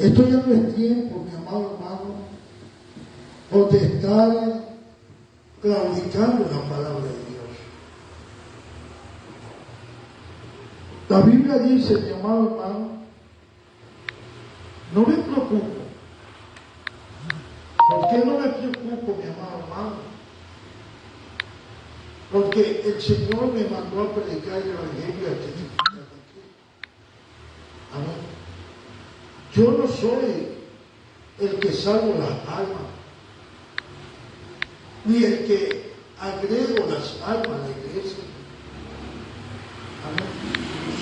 Esto ya no es tiempo, mi amado hermano, de estar claudicando la palabra de Dios. La Biblia dice, mi amado hermano, no me preocupo. ¿Por qué no me preocupo, mi amado hermano? Porque el Señor me mandó a predicar el Evangelio aquí. Amén. Yo no soy el que salvo las almas, ni el que agrego las almas a la iglesia. Amén.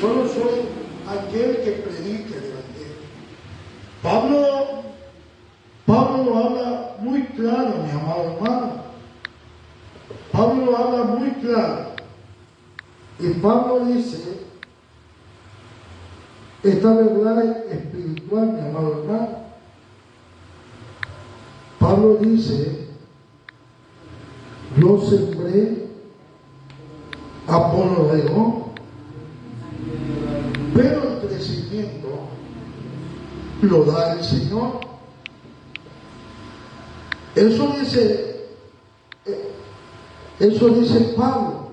Solo soy aquel que predica el Evangelio. Pablo lo habla muy claro, mi amado hermano. Pablo lo habla muy claro. Y Pablo dice, esta verdad espiritual, mi amado hermano. Pablo dice, yo sembré, Apolo regó, pero el crecimiento lo da el Señor. Eso dice Pablo,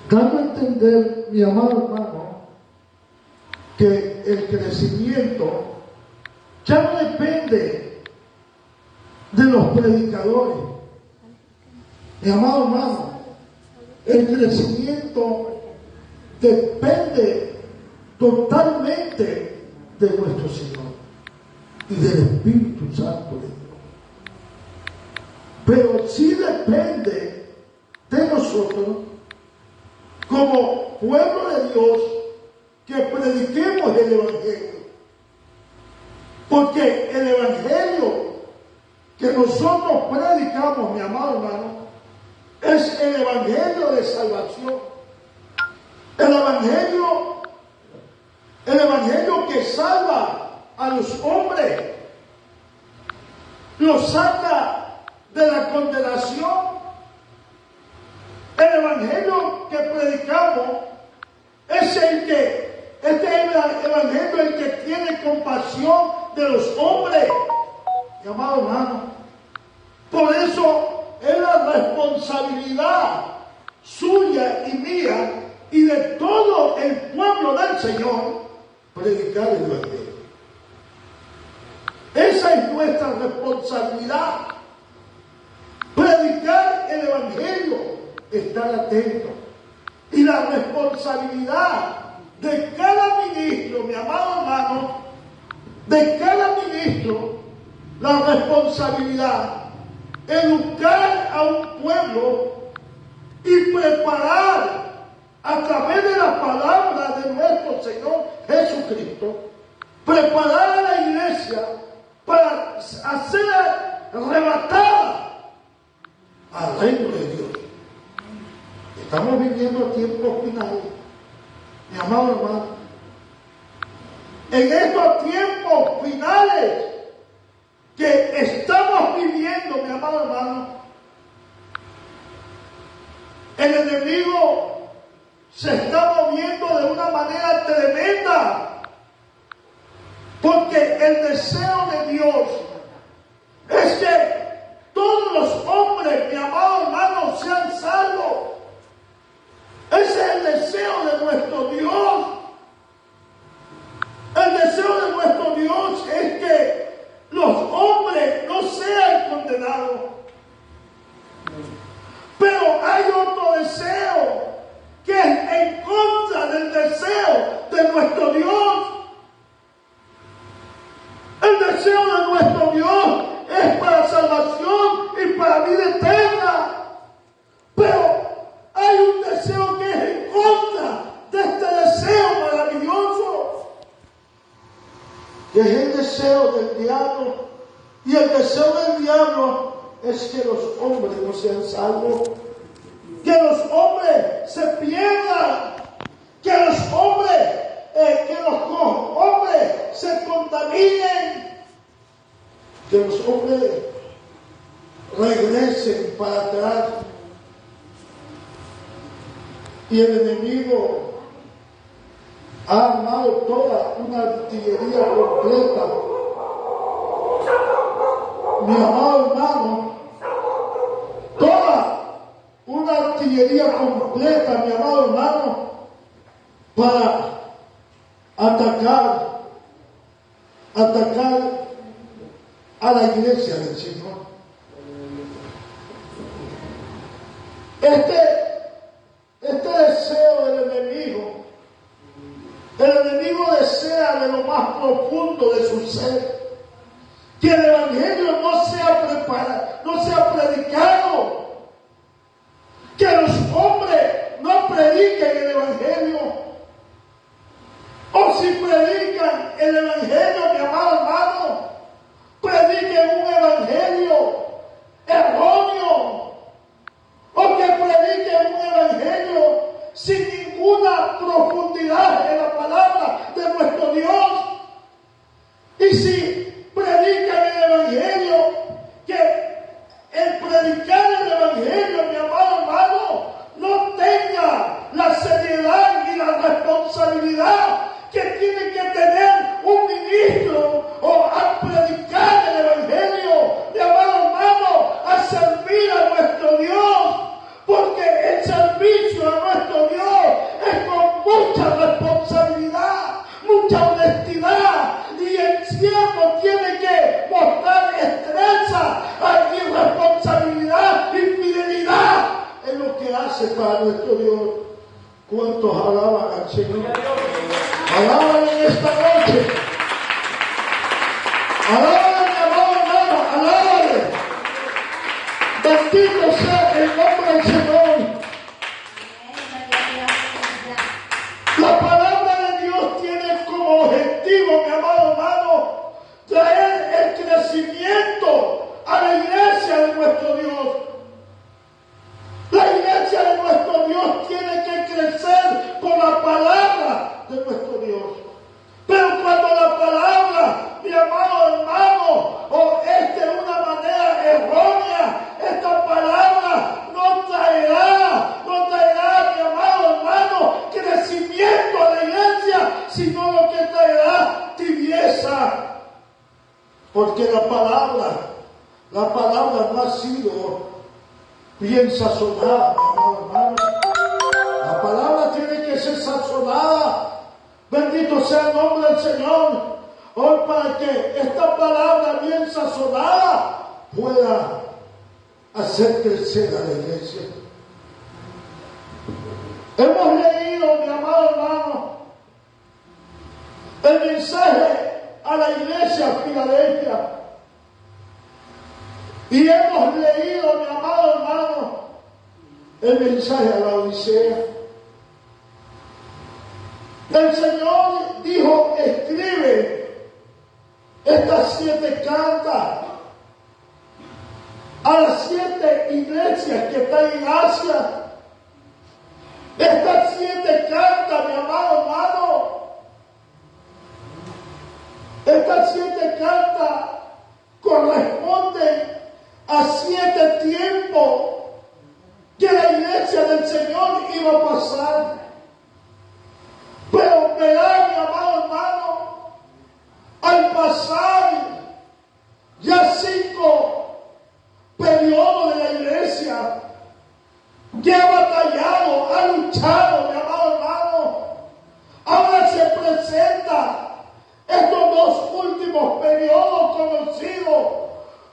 dando a entender, mi amado hermano, que el crecimiento ya no depende de los predicadores. Mi amado hermano, el crecimiento depende totalmente de nuestro Señor y del Espíritu Santo de Dios. Pero sí depende de nosotros como pueblo de Dios que prediquemos el Evangelio. Porque el Evangelio que nosotros predicamos, mi amado hermano, es el Evangelio de salvación. El Evangelio que salva a los hombres, los saca de la condenación. El Evangelio que predicamos es este es el Evangelio el que tiene compasión de los hombres, mi amado hermano. Por eso es la responsabilidad suya y mía y de todo el pueblo del Señor predicar el Evangelio. Esa es nuestra responsabilidad. Predicar el Evangelio, estar atento. Y la responsabilidad de cada ministro, mi amado hermano, de cada ministro, la responsabilidad, educar a un pueblo y preparar a través de la palabra de nuestro Señor Jesucristo, preparar a la iglesia para hacer arrebatada al reino de Dios. Estamos viviendo tiempos finales, mi amado hermano. En estos tiempos finales que estamos viviendo, mi amado hermano, el enemigo se está moviendo de una manera tremenda, porque el deseo de Dios es que todos los hombres, mi amado hermano, sean salvos. Ese es el deseo de nuestro Dios. El deseo de nuestro Dios es que los hombres no sean condenados. Pero hay otro deseo que es en contra del deseo de nuestro Dios. El deseo de nuestro Dios es para salvación y para vida eterna. Pero hay un deseo que es en contra de este deseo maravilloso, que es el deseo del diablo. Y el deseo del diablo es que los hombres no sean salvos, que los hombres se pierdan, que los hombres se contaminen, que los hombres regresen para atrás. Y el enemigo ha armado toda una artillería completa. Mi amado hermano, toda una artillería completa, mi amado hermano, para atacar a la iglesia del Señor. Este deseo del enemigo, el enemigo desea de lo más profundo de su ser que el evangelio no sea preparado, no sea predicado, que los hombres no prediquen el evangelio, o si predican el evangelio, mi amado hermano, prediquen un evangelio erróneo, o que prediquen un evangelio sin ninguna profundidad en la palabra de nuestro Dios. Y si predican el evangelio, que el predicar el evangelio, mi amado hermano, no tenga la seriedad y la responsabilidad que tiene que tener un ministro o al predicar el evangelio, mi amado hermano, a servir a nuestro Dios, porque el servicio a nuestro Dios es con mucha responsabilidad, mucha honestidad, y el siervo tiene que mostrar destreza y responsabilidad y fidelidad en lo que hace para nuestro Dios. ¿Cuántos alaban al Señor? Alaban en esta noche. Alaban, mi amado hermano, alábale. Bendito sea el nombre del Señor. La palabra de Dios tiene como objetivo, mi amado hermano, traer el crecimiento a la iglesia de nuestro Dios. La iglesia de nuestro Dios tiene que crecer por la palabra de nuestro Dios. Pero cuando la palabra, mi amado hermano, es de una manera errónea, esta palabra no traerá, mi amado hermano, crecimiento a la iglesia, sino lo que traerá tibieza. Porque la palabra no ha sido bien sazonada, mi amado hermano. La palabra tiene que ser sazonada. Bendito sea el nombre del Señor. Hoy para que esta palabra bien sazonada pueda hacer crecer a la iglesia. Hemos leído, mi amado hermano, el mensaje a la iglesia Filadelfia. Y hemos leído, mi amado hermano, el mensaje a la Odisea. El Señor dijo: escribe estas 7 cartas a las 7 iglesias que están en Asia. Estas 7 cartas, mi amado hermano, estas 7 cartas corresponden a 7 tiempos que la iglesia del Señor iba a pasar. Pero verá, mi amado hermano, al pasar ya 5 periodos de la iglesia que ha batallado, ha luchado, mi amado hermano, ahora se presenta estos 2 últimos periodos conocidos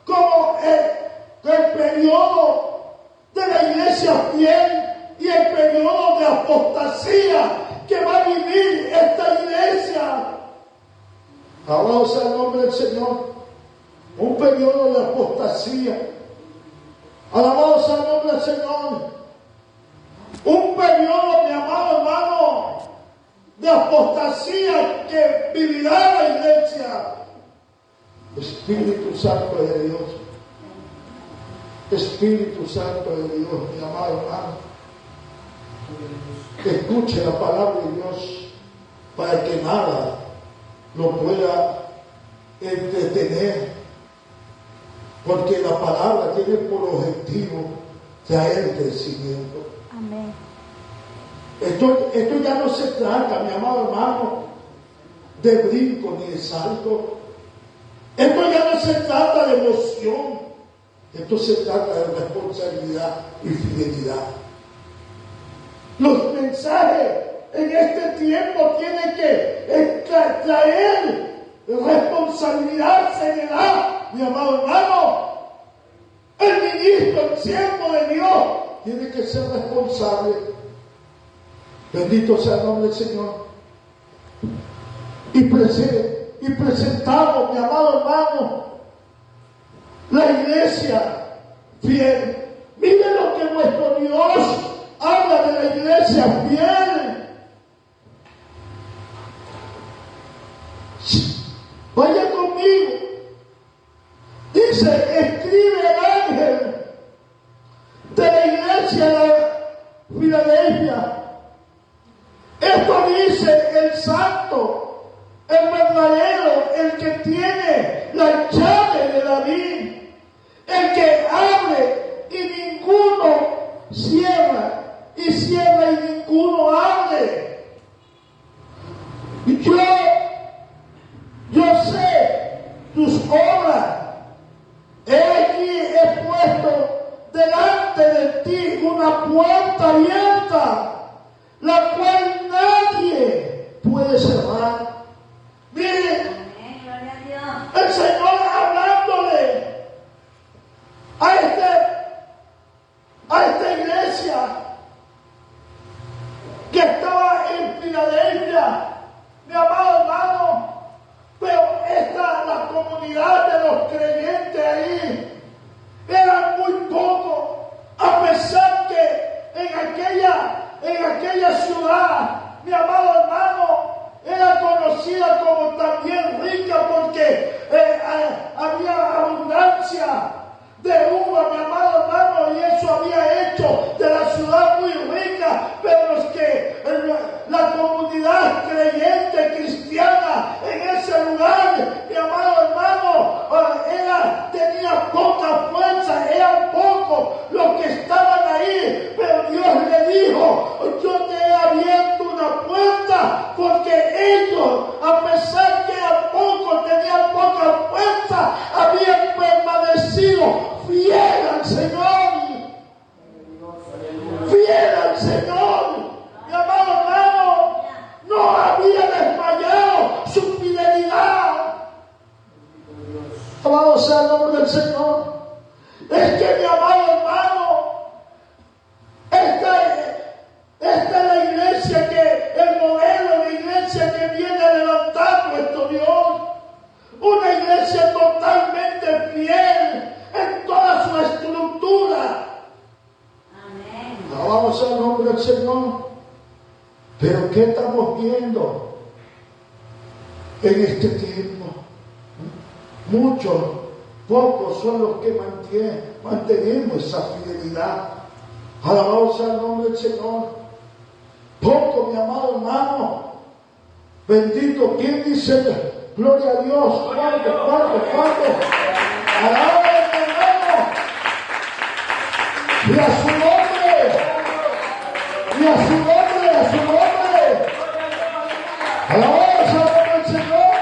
como el periodo de la iglesia fiel y el periodo de apostasía que va a vivir esta iglesia. Alabado sea el nombre del Señor. Un periodo de apostasía. Alabado sea el nombre del Señor. Un periodo, mi amado hermano, de apostasía que vivirá la iglesia. Espíritu Santo de Dios. Espíritu Santo de Dios, mi amado hermano. Escuche la palabra de Dios para que nada lo pueda entretener. Porque la palabra tiene por objetivo traer crecimiento. Amén. Esto ya no se trata, mi amado hermano, de brinco ni de salto. Esto ya no se trata de emoción. Esto se trata de responsabilidad y fidelidad. Los mensajes en este tiempo tienen que traer responsabilidad, seriedad, mi amado hermano. El ministro, el siervo de Dios, tiene que ser responsable. Bendito sea el nombre del Señor. Y presentamos, mi amado hermano, la iglesia fiel. Mire lo que nuestro Dios habla de la iglesia fiel. Vaya conmigo. Dice, escribe el ángel de la iglesia de Filadelfia. Esto dice el santo, el verdadero, el que tiene la llave de David, el que abre y ninguno cierra, y cierra y ninguno abre. Yo sé tus obras. He aquí he puesto delante de ti una puerta abierta, la cual nadie puede cerrar. Miren, el Señor hablándole a esta iglesia que estaba en Filadelfia, mi amado hermano, pero la comunidad de los creyentes ahí eran muy pocos, a pesar que en aquella ciudad, mi amado hermano, era conocida como también rica porque había abundancia de uva, mi amado hermano, y eso había hecho de la ciudad muy rica, pero los que la comunidad creyente cristiana en ese lugar, mi amado hermano, tenía poca fuerza, eran pocos los que estaban ahí, pero Dios le dijo, yo te he abierto una puerta, porque ellos, a pesar que eran pocos, tenían poca fuerza, habían permanecido fiel al Señor. Fiel al Señor. Mi amado hermano, no había desmayado su fidelidad. Alabado sea el nombre del Señor. Es que, mi amado hermano, esta es la iglesia el modelo de iglesia que viene a levantar nuestro Dios. Una iglesia totalmente fiel en toda su estructura. Amén. Alabamos al nombre del Señor. Pero ¿qué estamos viendo en este tiempo? Muchos, pocos son los que mantenemos esa fidelidad. Alabamos al nombre del Señor. Poco, mi amado hermano. Bendito, ¿quién dice gloria a Dios? ¿Cuánto? Alabamos al hermano. Y a su nombre. Y a su nombre. Alabamos al nombre del Señor.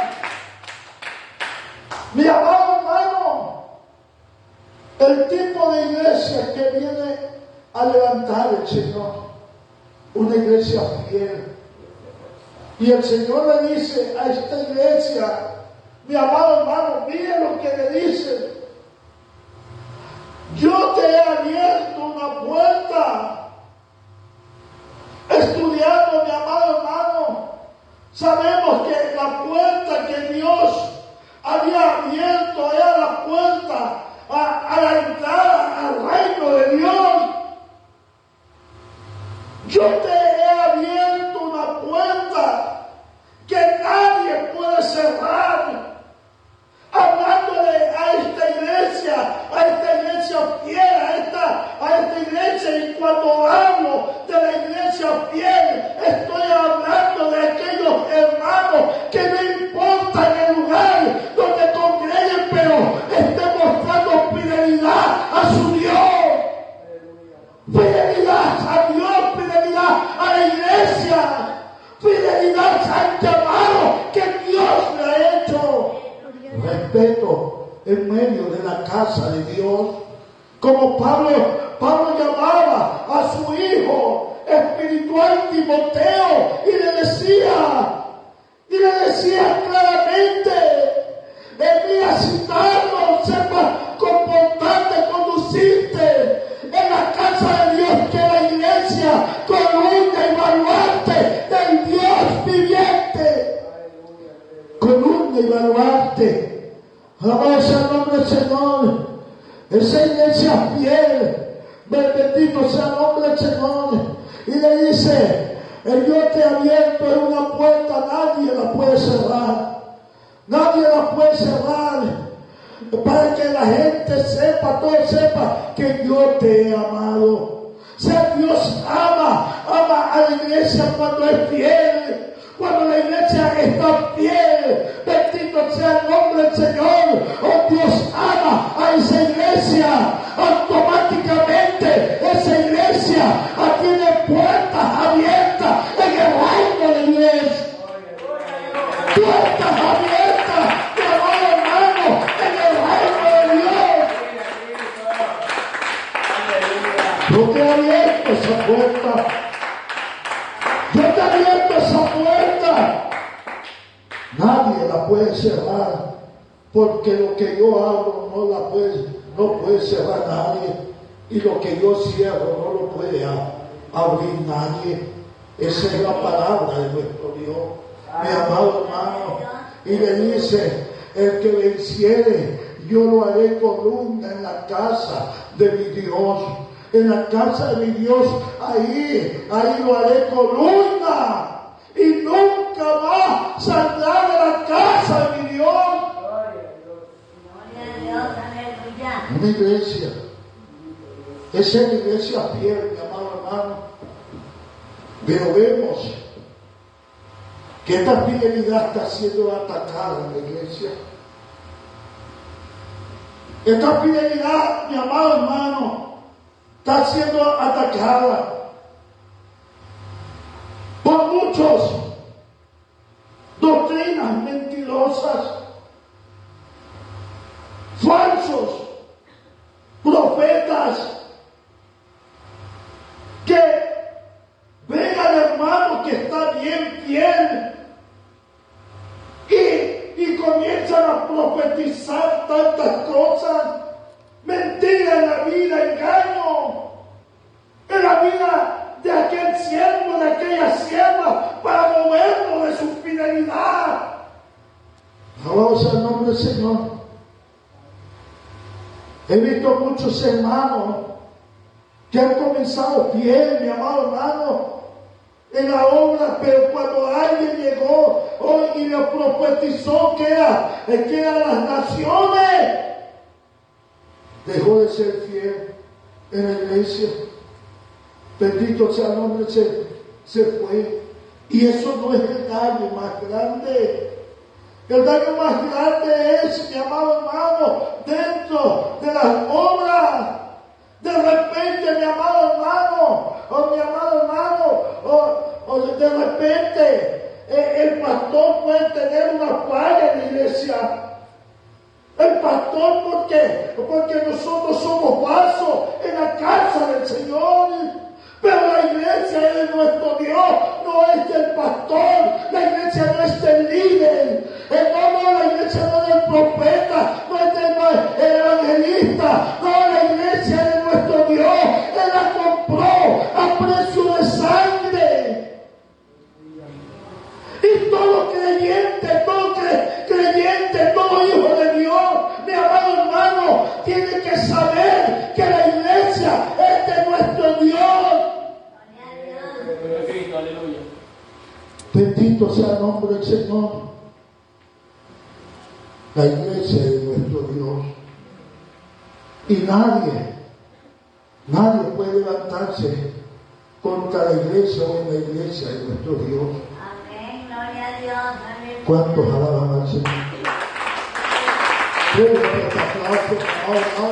Mi amado hermano, el tipo de iglesia que viene a levantar el Señor, una iglesia fiel. Y el Señor le dice a esta iglesia, mi amado hermano, mire lo que le dice. Yo te he abierto una puerta. Estudiando, mi amado hermano, sabemos que la puerta que Dios había abierto era la puerta a la entrada al reino de Dios. Yo te he abierto una puerta que nadie puede cerrar. Hablándole a esta iglesia fiel, a esta iglesia, y cuando hablo de la iglesia fiel, estoy hablando de aquellos hermanos que no importa el lugar donde congreguen, pero estén mostrando fidelidad a su Dios. Fidelidad a Dios, fidelidad respeto en medio de la casa de Dios. Como Pablo llamaba a su hijo espiritual Timoteo y le decía claramente: Elías y Carlos, sepa comportarte, conducirte en la casa de Dios, que la iglesia, columna y baluarte del Dios viviente. Columna y baluarte. Alabado sea el nombre del Señor. Esa iglesia fiel, bendito sea el nombre del Señor. Y le dice: yo te he abierto en una puerta, nadie la puede cerrar. Nadie la puede cerrar, para que la gente sepa, todo sepa que yo te he amado. O sea, Dios ama a la iglesia cuando es fiel. Cuando la iglesia está fiel, bendito sea el nombre del Señor. Oh, Dios ama a esa iglesia. Automáticamente esa iglesia tiene puertas abiertas en el reino de Dios. Puertas abiertas, mi amado hermano, en el reino de Dios. Yo te he abierto esa puerta. Yo te he abierto esa puerta. Nadie la puede cerrar, porque lo que yo abro no puede cerrar nadie, y lo que yo cierro no lo puede abrir nadie. Esa es la palabra de nuestro Dios, mi amado hermano. Y le dice: el que venciere, yo lo haré columna en la casa de mi Dios. En la casa de mi Dios, ahí lo haré columna, y nunca más saldrá de la casa de mi Dios. Una iglesia, esa es la iglesia fiel, mi amado hermano. Pero vemos que esta fidelidad está siendo atacada en la iglesia. Esta fidelidad, mi amado hermano, está siendo atacada por muchos doctrinas mentirosas, falsos profetas, que ven al hermano que está bien fiel y comienzan a profetizar tantas cosas, mentira en la vida, engaño en la vida de aquel siervo, de aquella sierva, para moverlo de su fidelidad. Alabado sea el nombre del Señor. He visto muchos hermanos que han comenzado fiel, mi amado hermano, en la obra, pero cuando alguien llegó hoy y le profetizó que eran las naciones, dejó de ser fiel en la iglesia. Bendito sea el nombre, se fue. Y eso no es el daño más grande. El daño más grande es, mi amado hermano, dentro de las obras. De repente, mi amado hermano, de repente el pastor puede tener una falla en la iglesia. El pastor, ¿por qué? Porque nosotros somos vasos en la casa del Señor. Pero la iglesia es de nuestro Dios, no es del pastor. La iglesia no es del líder. La iglesia no es del profeta, no es del evangelista. No, la iglesia es de nuestro Dios. Él la compró a precio de sangre. Y todo creyente, todo hijo de Dios, mi amado hermano, tiene que saber que la iglesia es de nuestro Dios. Aleluya. Bendito sea el nombre del Señor. La iglesia es de nuestro Dios. Y nadie puede levantarse contra la iglesia o en la iglesia de nuestro Dios. Amén, gloria a Dios. Amén. ¿Cuántos alaban al Señor? Quiero dar este aplauso.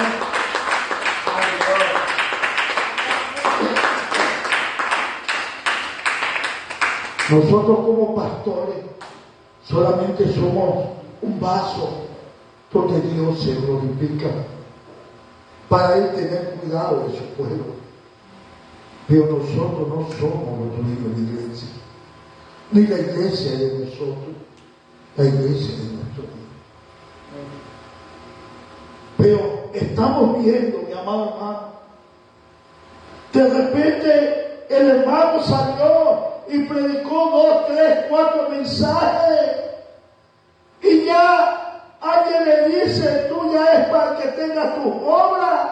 Nosotros como pastores solamente somos un vaso donde Dios se glorifica, para Él tener cuidado de su pueblo. Pero nosotros no somos los dueños de la iglesia, ni la iglesia de nosotros, la iglesia de nuestro Dios. Pero estamos viendo, mi amado hermano, de repente el hermano salió y predicó 2, 3, 4 mensajes, y ya alguien le dice: tú ya es para que tengas tus obras.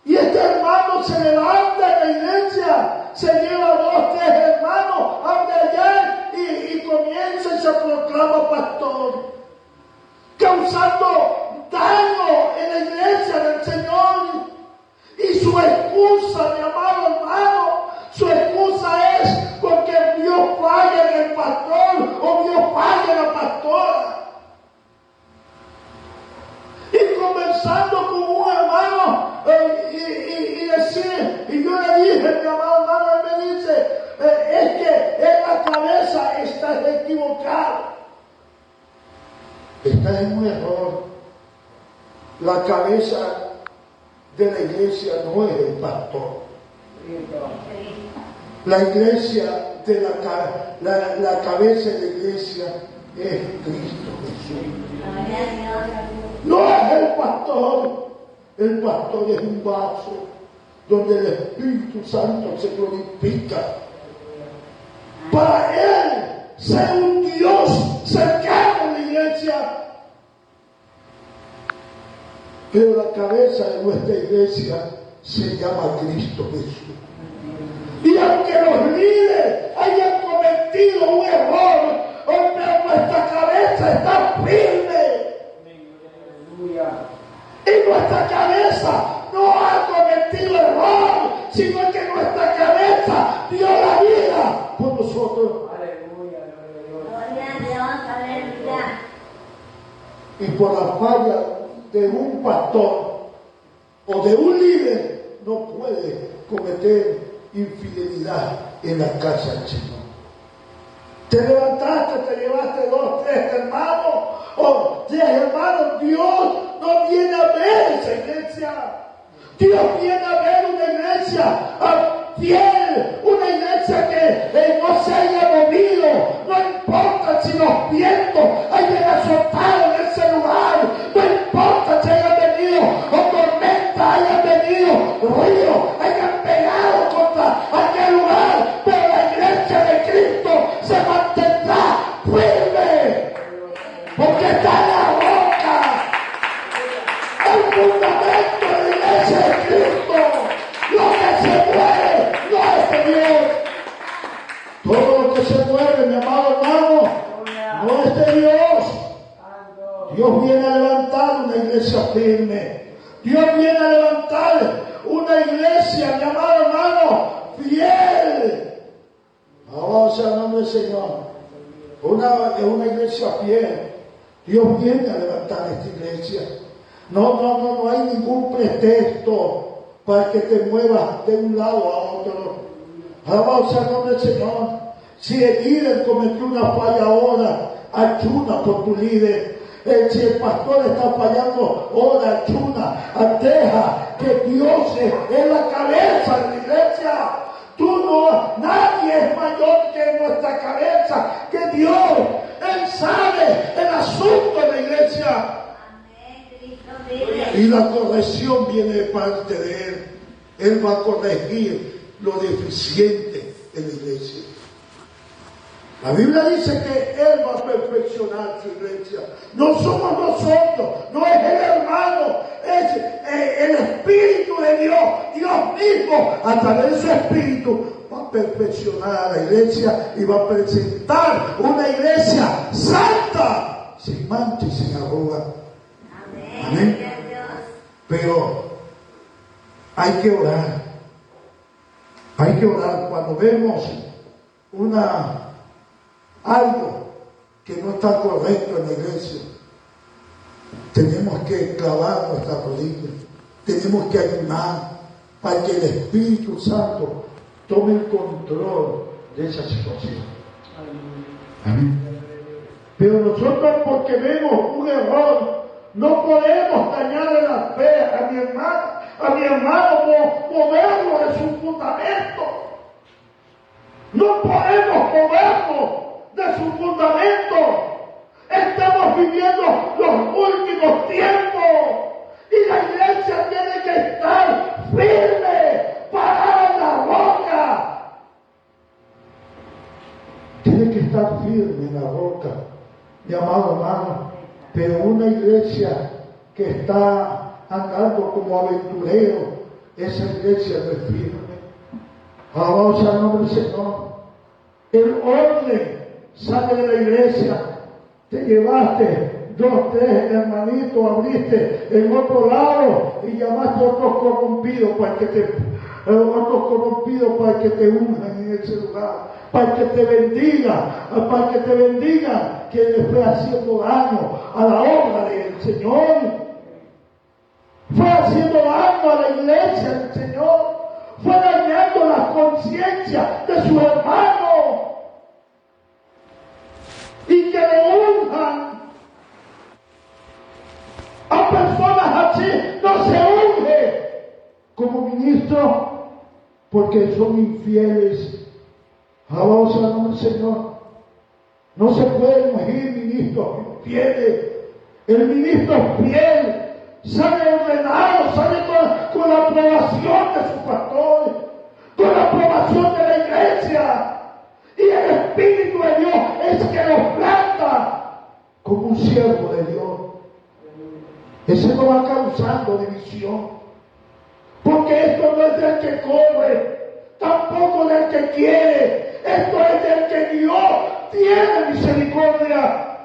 Y este hermano se levanta en la iglesia, se lleva 2, 3 hermanos, anda allá y comienza y se proclama pastor, causando daño en la iglesia del Señor. Y su excusa, mi amado hermano, su excusa es porque Dios falla en el pastor o Dios falla en la pastora. Y comenzando con un hermano y decir, y yo le dije, mi amado hermano, él me dice, es que en la cabeza estás equivocado. Estás en un error. La cabeza de la iglesia no es el pastor. La iglesia de la cabeza de la iglesia es Cristo Jesús. No es el pastor. El pastor es un vaso donde el Espíritu Santo se glorifica. Para Él ser un Dios cercano a la iglesia. Pero la cabeza de nuestra iglesia se llama Cristo Jesús. Y aunque los líderes hayan cometido un error, pero nuestra cabeza está firme. Y nuestra cabeza no ha cometido error, sino que nuestra cabeza dio la vida por nosotros. Aleluya, gloria a Dios, aleluya. Y por la falla de un pastor o de un líder no puede cometer infidelidad en la casa del Señor. Te levantaste, te llevaste 2, 3 hermanos o 10 hermanos. Dios no viene a ver esa iglesia. Dios viene a ver una iglesia fiel, una iglesia que no se haya movido. No importa si los vientos hayan azotado en ese lugar, no importa si hayan venido o tormenta, hayan venido ríos, hayan pegado contra aquel lugar, pero la iglesia de Cristo se mantendrá firme, porque está en la roca, el fundamento de la iglesia de Cristo. Lo que se mueve no es de Dios. Todo lo que se mueve, mi amado hermano, no es de Dios. Dios viene a levantar una iglesia firme. Dios viene a levantar una iglesia, mi amado hermano, fiel. Vamos a nombre del Señor. Una iglesia fiel. Dios viene a levantar esta iglesia. No hay ningún pretexto para que te muevas de un lado a otro. Alabado sea el nombre del Señor. Si el líder cometió una falla ahora, ayuna por tu líder. Si el pastor está fallando, ora, ayuna, deja que Dios es la cabeza de la iglesia. Nadie es mayor que nuestra cabeza, que Dios. Él sabe el asunto de la iglesia. Y la corrección viene de parte de Él. Él va a corregir lo deficiente de la iglesia. La Biblia dice que Él va a perfeccionar su iglesia. No somos nosotros, no es el hermano, es el Espíritu de Dios. Dios mismo, a través de su Espíritu, va a perfeccionar a la iglesia y va a presentar una iglesia santa, sin mancha y sin arruga. Amén. Pero hay que orar. Hay que orar cuando vemos algo que no está correcto en la iglesia. Tenemos que clavar nuestras rodillas. Tenemos que ayunar para que el Espíritu Santo tome el control de esa situación. Amén. Pero nosotros, porque vemos un error, No podemos dañarle la fe a mi hermano, moverlo de su fundamento. No podemos moverlo de su fundamento. Estamos viviendo los últimos tiempos y la iglesia tiene que estar firme, parada en la roca. Tiene que estar firme en la roca, mi amado hermano. Pero una iglesia que está andando como aventurero, esa iglesia no es firme. Alabado sea el nombre del Señor. El orden sale de la iglesia. Te llevaste 2, 3 hermanitos, abriste en otro lado y llamaste a otros corrompidos para que te unjan en ese lugar, para que te bendigan quien le fue haciendo daño a la obra del Señor, fue haciendo daño a la iglesia del Señor, fue dañando la conciencia de sus hermanos, y que le unjan a personas así. No se unge como ministro porque son infieles. Alabado sea el nombre del Señor. No se puede ungir ministros infieles. El ministro fiel sale ordenado, sale con la aprobación de su pastor, con la aprobación de la iglesia. Y el Espíritu de Dios es que lo planta como un siervo de Dios. Ese no va causando división. Porque esto no es del que corre, tampoco del que quiere. Esto es del que Dios tiene misericordia.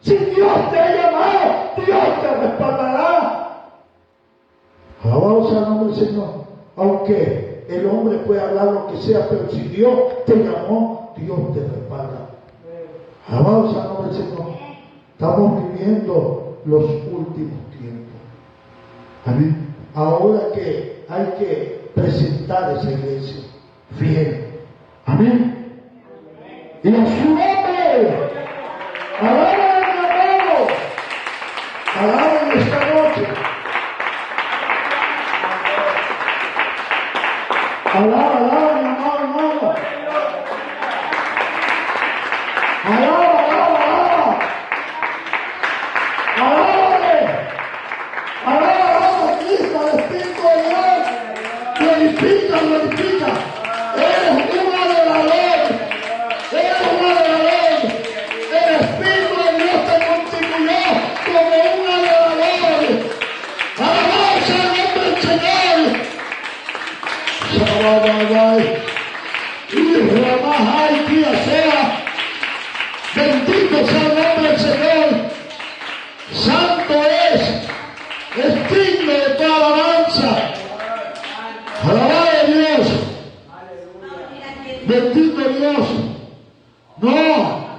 Si Dios te ha llamado, Dios te respaldará. Alabado sea el nombre del Señor. Aunque el hombre puede hablar lo que sea, pero si Dios te llamó, Dios te respalda. Alabado sea el nombre del Señor. Estamos viviendo los últimos tiempos. Amén. Ahora que hay que presentar esa iglesia fiel. Amén. Y a su nombre. Alaben, mi hermano. Alaben esta noche. Alaba, mi amado hermano. Alaba, alaba. Alábale. Alaba, Cristo, el Espíritu de Dios. Glorifica. Eres un adorador. El Espíritu de Dios te constituyó como un adorador. Alabado sea el nombre del Señor. Y jamás hay día sea. Bendito sea el nombre del Señor. Santo es digno de toda alabanza. Alabado Dios. Bendito Dios. No.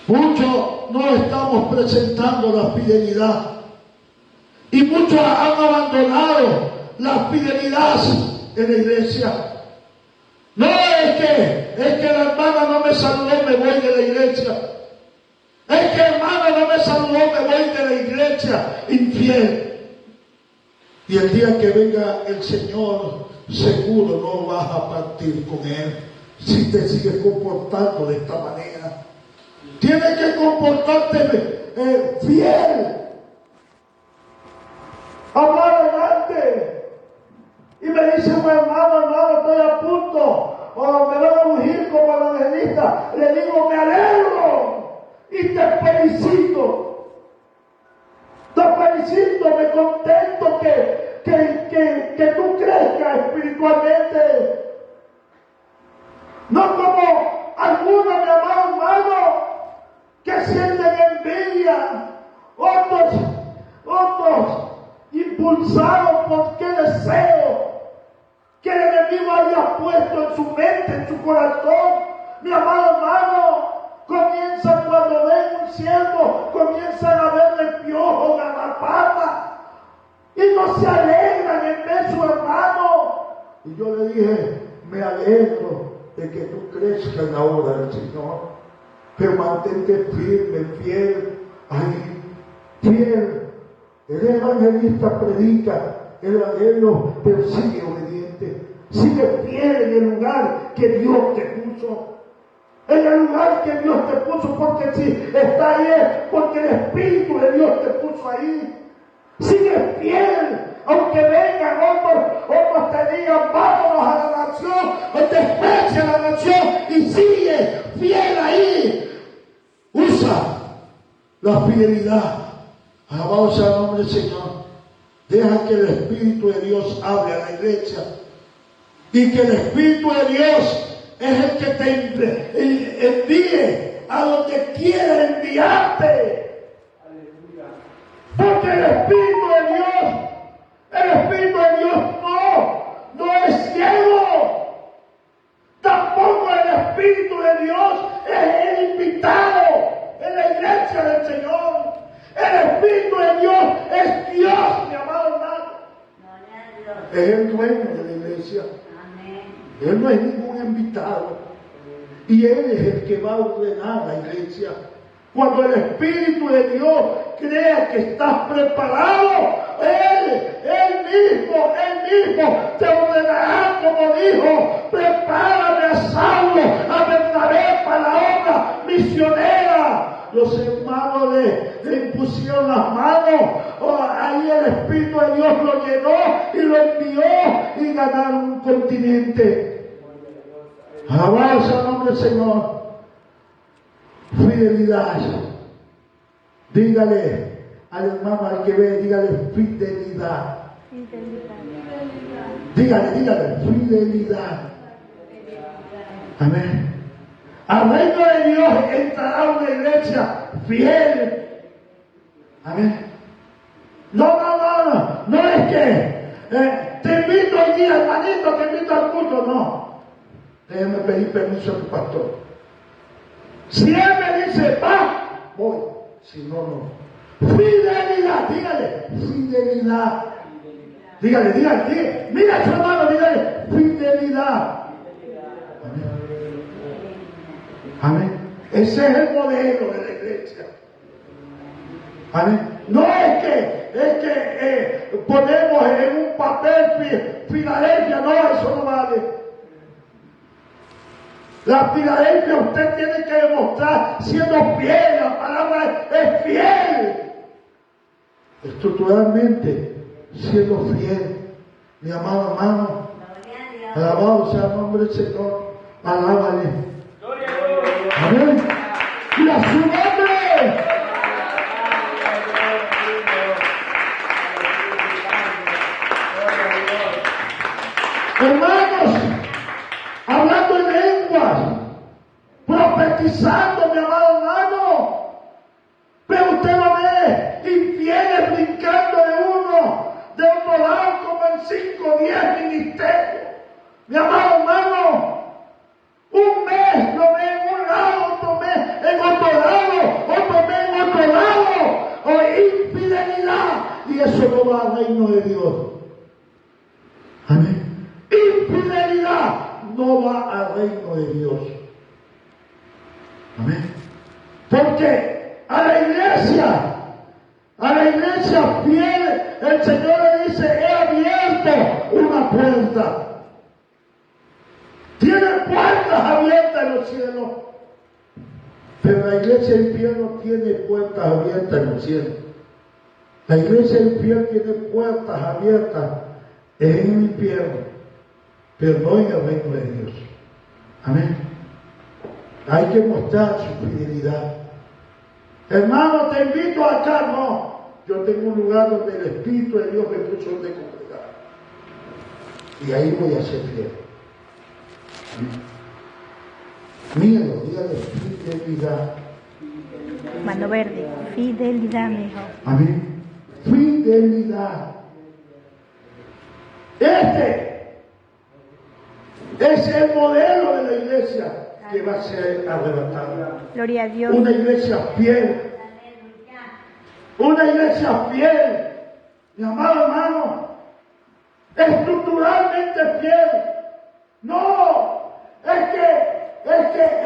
Muchos no estamos presentando la fidelidad. Y muchos han abandonado la fidelidad en la iglesia. No es que la hermana no me saludó, me voy de la iglesia. Es que hermana no me saludó, me voy de la iglesia, infiel. Y el día que venga el Señor, seguro no vas a partir con Él si te sigues comportando de esta manera. Tienes que comportarte fiel. Hablar adelante. Y me dice un hermano, estoy a punto, o me van a ungir como evangelista. Le digo, me alegro y te felicito. Me contento que tú crezcas espiritualmente. No como algunos, mi amado hermano, que sienten envidia, otros impulsados por qué deseo que el enemigo haya puesto en su mente, en su corazón. Mi amado hermano, comienzan cuando ven un siervo, comienzan a verle piojos, garrapatas, y no se alegran en ver su hermano. Y yo le dije, me alegro de que tú crezcas en la obra del Señor, pero mantente firme, fiel. Ay, fiel. El evangelista predica el evangelio, pero sigue obediente. Sigue fiel en el lugar que Dios te puso. En el lugar que Dios te puso, porque si está ahí es porque el Espíritu de Dios te puso ahí. Sigue fiel, aunque vengan otros te digan, vámonos a la nación, o te desprecia a la nación, y sigue fiel ahí. Usa la fidelidad. Alabado sea el nombre del Señor. Deja que el Espíritu de Dios hable a la iglesia. Y que el Espíritu de Dios es el que te envíe a donde quiera enviarte. Porque el Espíritu de Dios no es ciego. Tampoco el Espíritu de Dios es el invitado en la iglesia del Señor. El Espíritu de Dios es Dios, mi amado hermano. Es el dueño de la iglesia. Él no es ningún invitado. Y Él es el que va a ordenar la iglesia. Cuando el Espíritu de Dios crea que estás preparado, Él mismo te ordenará, como dijo, prepárame a Saulo, a Bernabé para la obra misionera. Los hermanos le impusieron las manos, ahí el Espíritu de Dios lo llenó y lo envió y ganaron un continente. Alabado sea el nombre del Señor. Fidelidad. Dígale al hermano al que ve, dígale fidelidad. Dígale fidelidad. Amén. Al reino de Dios entrará una iglesia fiel. Amén. No es que te invito hoy día, hermanito, te invito al culto, no. Déjeme pedir permiso a tu pastor. Si él me dice, va, voy. Si no. Fidelidad, dígale, fidelidad. Dígale. Mira a su hermano, dígale, fidelidad. Amén. Ese es el modelo de la iglesia. Amén. No es que ponemos en un papel Filadelfia, no, eso no vale. La Filadelfia usted tiene que demostrar siendo fiel, la palabra es fiel. Estructuralmente, siendo fiel. Mi amado hermano, alabado sea el nombre del Señor, alábale. Amén. Y a su nombre. Hermanos, hablando en lenguas, profetizando, mi amado hermano, pero usted lo ve infieles brincando de otro lado como en 5 o 10 ministerios. Mi amado hermano, un mes lo ve en un lado, otro mes en otro lado, otro mes en otro lado, o infidelidad, y eso no va al reino de Dios. Amén. Infidelidad no va al reino de Dios. Amén. Porque a la iglesia fiel, el Señor le dice, he abierto una puerta. Tiene puertas abiertas en los cielos. Pero la iglesia infiel no tiene puertas abiertas en los cielos. La iglesia infiel tiene puertas abiertas en el infierno, pero no en el reino de Dios. Amén. Hay que mostrar su fidelidad. Hermano, te invito acá, no. Yo tengo un lugar donde el Espíritu de Dios me puso donde congregar. Y ahí voy a ser fiel. Míralo, dígale fidelidad. Mano verde, fidelidad, mijo. Amén. Fidelidad. Este es el modelo de la iglesia que va a ser arrebatada. Gloria a Dios. Una iglesia fiel. Una iglesia fiel. Mi amado hermano, estructuralmente fiel. No, es que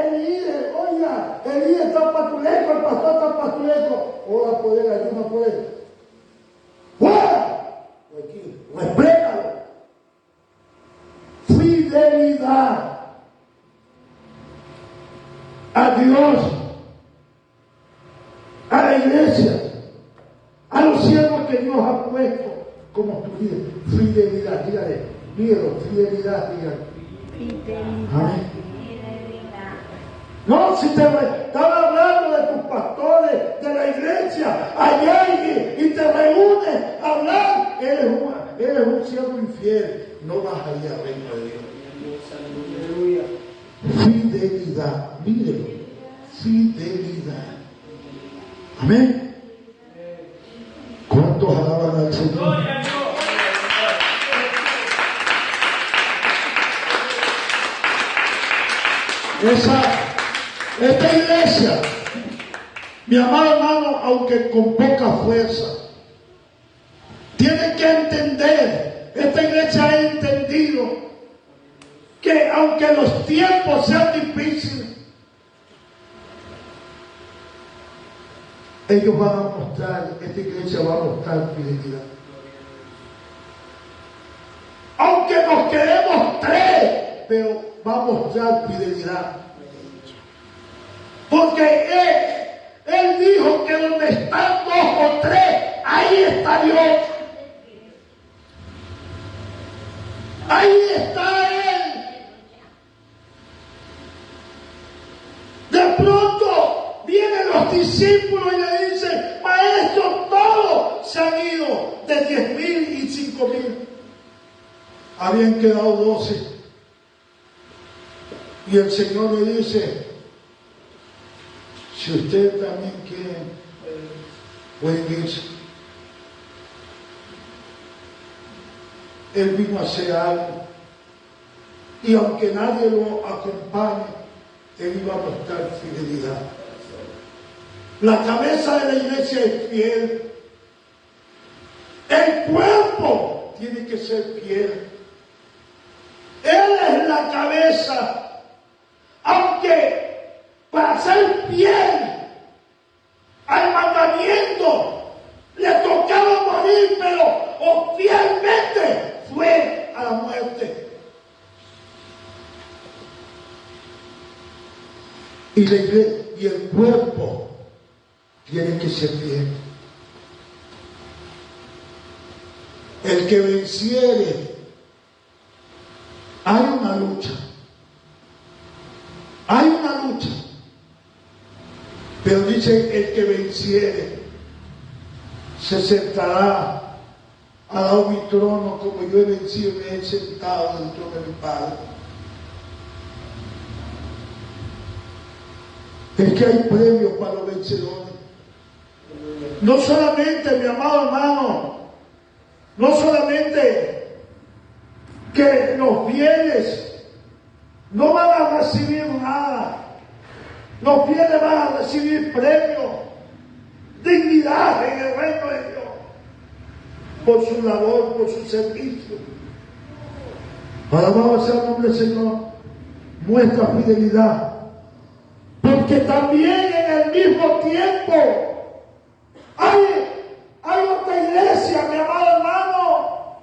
el líder, oiga, el líder está patuleco, el pastor está patuleco. fresco, ora por él, ayuna por él. ¡Fuera! Y aquí, respétalo. Fidelidad a Dios, a la iglesia, a los siervos que Dios ha puesto como tu líder. Fidelidad, dígale, miedo, fidelidad, dígale. Amén. No, si te están hablando de tus pastores, de la iglesia, allá y te reúnes a hablar, eres un siervo infiel, no vas a ir al reino de Dios. Fidelidad, mírelo, fidelidad. Amén. ¿Cuántos alaban al Señor? Esta iglesia, mi amado hermano, aunque con poca fuerza, tiene que entender, esta iglesia ha entendido que aunque los tiempos sean difíciles, ellos van a mostrar, esta iglesia va a mostrar fidelidad. Aunque nos quedemos tres, pero va a mostrar fidelidad. Porque él dijo que donde están dos o tres, ahí está Dios. Ahí está Él. De pronto vienen los discípulos y le dicen, maestro, todos se han ido de 10,000 y 5,000. Habían quedado 12. Y el Señor le dice, si ustedes también quieren, pueden irse. Él vino a hacer algo. Y aunque nadie lo acompañe, Él iba a mostrar fidelidad. La cabeza de la iglesia es fiel. El cuerpo tiene que ser fiel. Él es la cabeza. Aunque para ser fiel al mandamiento le tocaba morir, pero fielmente fue a la muerte. Y el cuerpo tiene que ser fiel. El que venciere, hay una lucha. Hay una lucha. Pero dice, el que venciere se sentará al lado de mi trono, como yo he vencido y me he sentado en el trono de mi Padre. Es que hay premios para los vencedores. No solamente, mi amado hermano, no solamente que los fieles no van a recibir nada. Los fieles van a recibir premios, dignidad en el reino de Dios, por su labor, por su servicio. Alabado sea el nombre del Señor, nuestra fidelidad. Porque también en el mismo tiempo hay otra iglesia, mi amado hermano,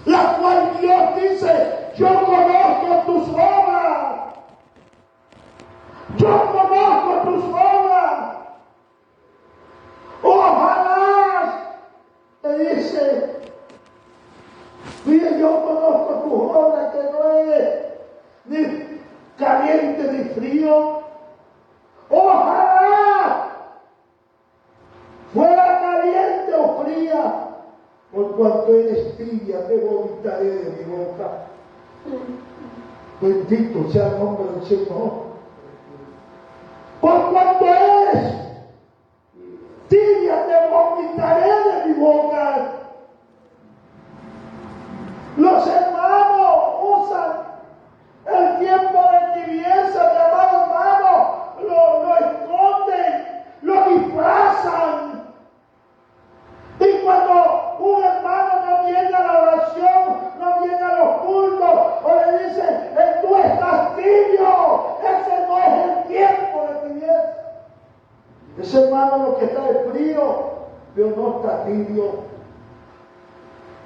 la cual Dios dice, yo conozco tus obras. Yo conozco tus obras. Ojalá, te dice, mire, yo conozco tus obras, que no eres ni caliente ni frío. Ojalá fuera caliente o fría, por cuanto eres tibia, te vomitaré de mi boca. Bendito sea el nombre del Señor. Por cuanto eres tibia, te vomitaré de mi boca. Los hermanos usan el tiempo de tibieza, mi amado hermano, lo esconden, lo disfrazan. Y cuando un hermano no viene a la oración, no viene a los cultos, o le dicen, tú estás tibio, ese Ese hermano lo que está es frío, pero no está tibio.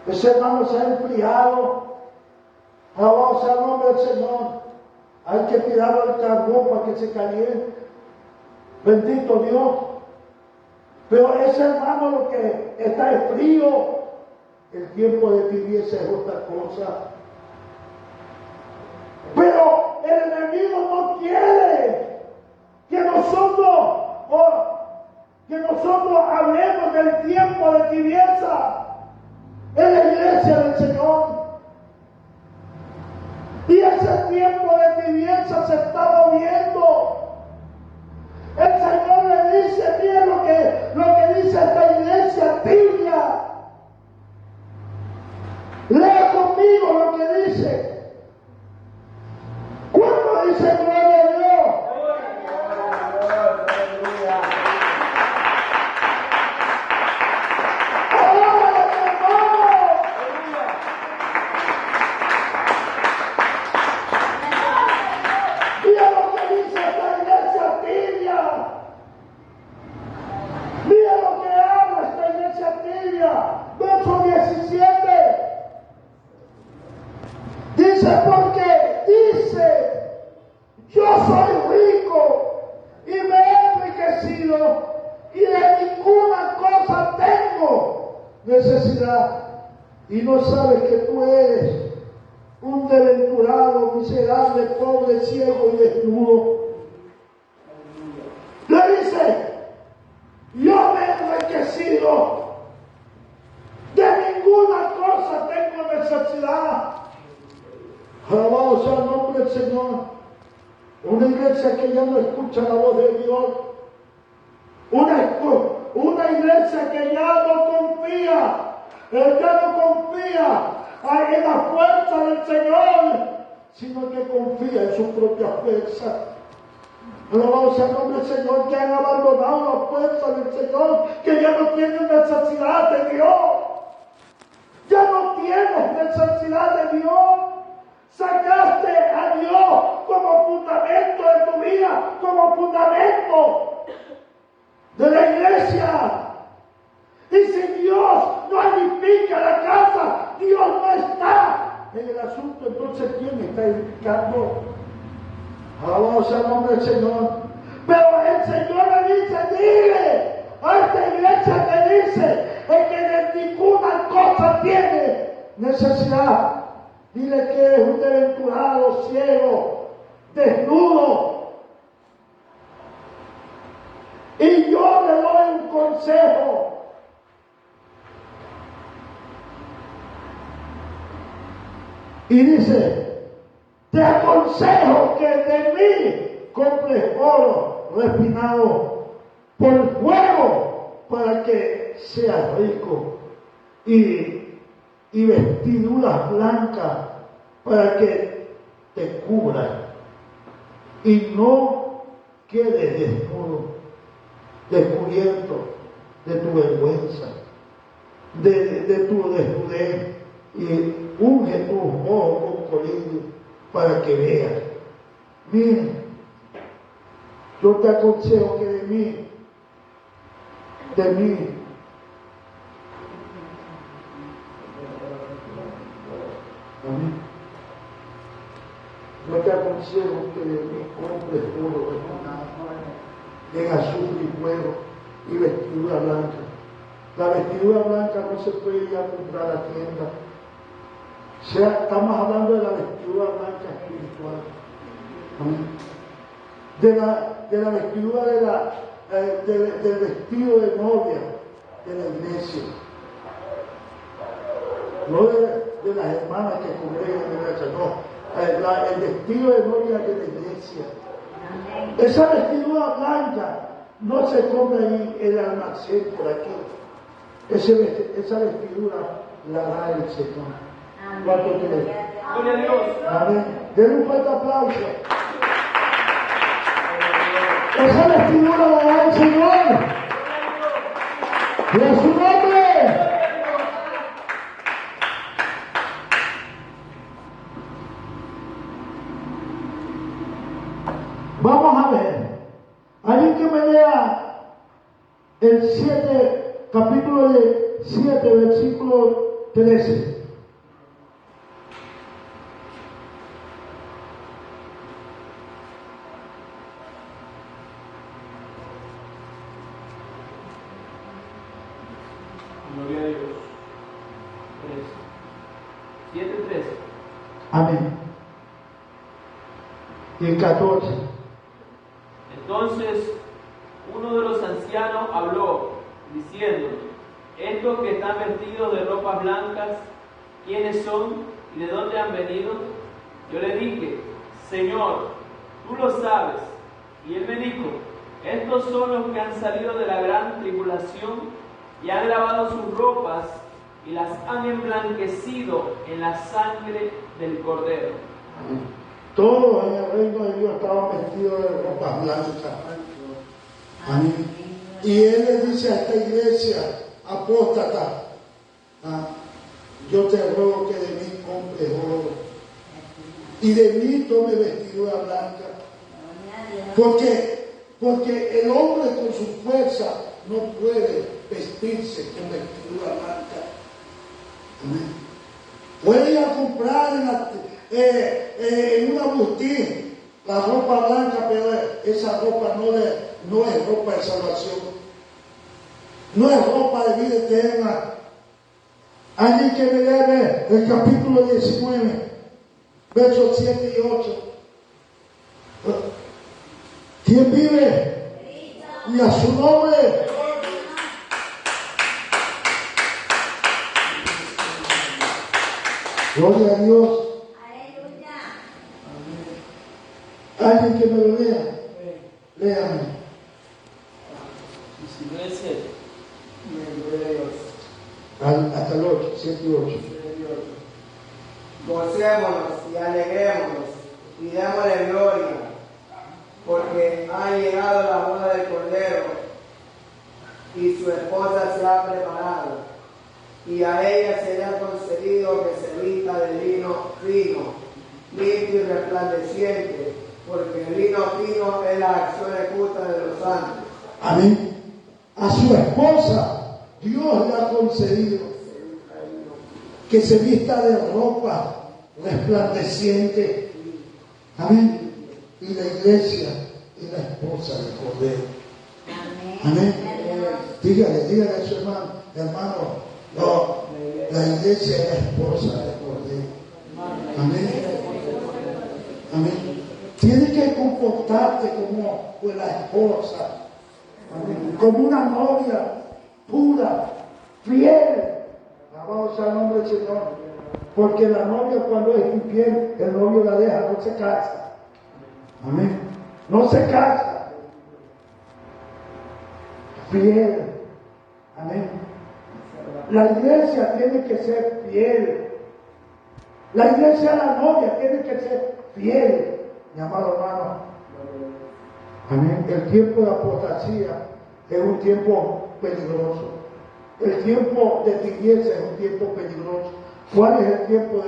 Ese hermano se ha enfriado. Alabado sea el nombre del Señor. Hay que tirarlo al carbón para que se caliente. Bendito Dios. Pero ese hermano lo que está es frío. El tiempo de tibieza es otra cosa. Pero el enemigo no quiere que nosotros hablemos del tiempo de tibieza en la iglesia del Señor. Y ese tiempo de tibieza se está moviendo. El Señor le dice, mira lo que dice esta iglesia tibia. Lea conmigo lo que dice. ¿Cuándo dice gloria a Dios? Mira lo que dice esta iglesia tibia. Mira lo que habla esta iglesia tibia. Verso 17. Dice, porque dice, yo soy rico y me he enriquecido y de ninguna cosa tengo necesidad. Y no sabes que tú eres un desventurado, miserable, pobre, ciego y desnudo. Le dice, yo me he enriquecido, de ninguna cosa tengo necesidad. Alabado sea el nombre del Señor. Una iglesia que ya no escucha la voz de Dios. Una iglesia que ya no confía. Ya no confía en la fuerza del Señor, sino que confía en su propia fuerza. Alabado sea el nombre del Señor, que han abandonado la fuerza del Señor, que ya no tienen necesidad de Dios. Ya no tienes necesidad de Dios. Sacaste a Dios como fundamento de tu vida, como fundamento de la iglesia. Y si Dios no edifica la casa, Dios no está en el asunto. Entonces, ¿quién está edificando? Alabado sea el nombre del Señor. Pero el Señor le dice, dile a esta iglesia que dice que de ninguna cosa tiene necesidad. Dile que es un desventurado, ciego, desnudo. Y yo le doy un consejo. Y dice, te aconsejo que de mí compres oro refinado por fuego para que seas rico y vestiduras blancas para que te cubran y no quedes desnudo, descubierto de tu vergüenza, de tu desnudez, y unge tus ojos con colirio para que veas. Mira, yo te aconsejo que de mí, yo te aconsejo que de mí compres oro en azul y fuego y vestidura blanca. La vestidura blanca no se puede ir a comprar a la tienda. Estamos hablando de la vestidura blanca espiritual. De la vestidura del vestido de novia de la iglesia. No de las hermanas que congregan en la iglesia, no. El vestido de novia de la iglesia. Esa vestidura blanca no se compra en el almacén por aquí. Esa vestidura la da el Señor. ¿Cuánto crees? Amén. Den un fuerte aplauso. Esa vestidura la da el Señor. ¡De su nombre! Vamos a ver. Alguien que me lea el 7, capítulo de 7, versículo 13. Gloria a Dios. 7:13. Amén. Y el 14. Entonces uno de los ancianos habló, diciendo: estos que están vestidos de ropas blancas, ¿quiénes son y de dónde han venido? Yo le dije: Señor, tú lo sabes. Y él me dijo: estos son los que han salido de la gran tribulación y han lavado sus ropas y las han emblanquecido en la sangre del Cordero. Todos en el reino de Dios estaban vestidos de ropas blancas. Amén. Y él le dice a esta iglesia apóstata: yo te ruego que de mí compres oro y de mí tome vestidura blanca. Porque el hombre con su fuerza no puede vestirse con vestidura blanca. Amén. Puede ir a comprar en una boutique la ropa blanca, pero esa ropa no es ropa de salvación, no es ropa de vida eterna. Alguien que me lee el capítulo 19, versos 7 y 8. ¿Quién vive? Y a su nombre. Gloria a Dios. Alguien que me lo lea. Léame. 19:7. Hasta el 8, 7 y 8. Gocémonos y alegrémonos y démosle gloria, porque ha llegado la boda del Cordero y su esposa se ha preparado, y a ella se le ha concedido que se vista de lino fino, limpio y resplandeciente, porque el lino fino es la acción justa de los santos. Amén. A su esposa Dios le ha concedido que se vista de ropa resplandeciente. Amén. Y la iglesia es la esposa del Cordero. Amén. Dígale a su hermano, no, la iglesia es la esposa del Cordero. Amén. Amén. Tienes que comportarte como la esposa. Amén. Como una novia pura, fiel. Vamos al nombre del Señor. Porque la novia, cuando es infiel, el novio la deja, no se casa. Amén. No se casa. Fiel. Amén. La iglesia tiene que ser fiel. La iglesia, la novia, tiene que ser fiel. Mi amado hermano. Amén. El tiempo de apostasía es un tiempo peligroso. El tiempo de tibieza es un tiempo peligroso. ¿Cuál es el tiempo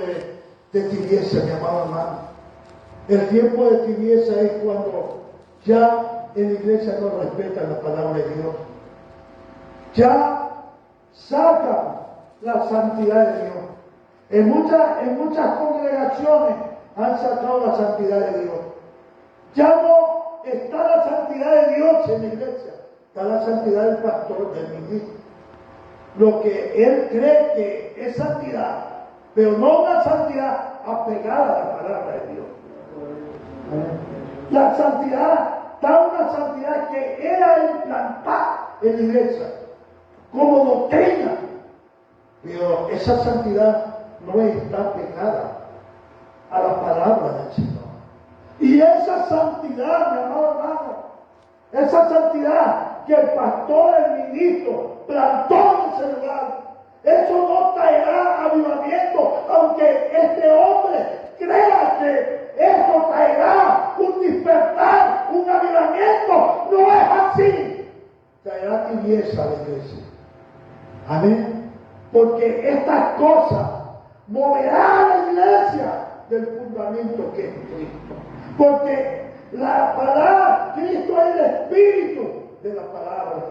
de tibieza, mi amado hermano? El tiempo de tibieza es cuando ya en la iglesia no respetan la palabra de Dios. Ya sacan la santidad de Dios. En muchas congregaciones han sacado la santidad de Dios. Ya no está la santidad de Dios en la iglesia, está la santidad del pastor, del ministro. Lo que él cree que es santidad, pero no una santidad apegada a la palabra de Dios. La santidad, está una santidad que era implantada en la iglesia como doctrina, pero esa santidad no está pegada a la palabra del Señor. Y esa santidad, mi amado hermano, esa santidad que el pastor, el ministro, plantó en ese lugar, eso no traerá avivamiento, aunque este hombre crea que eso traerá un despertar, un avivamiento. No es así. Traerá tibieza a la iglesia. Amén. Porque estas cosas moverán a la iglesia del fundamento que es Cristo. Porque la palabra, Cristo es el espíritu de la palabra.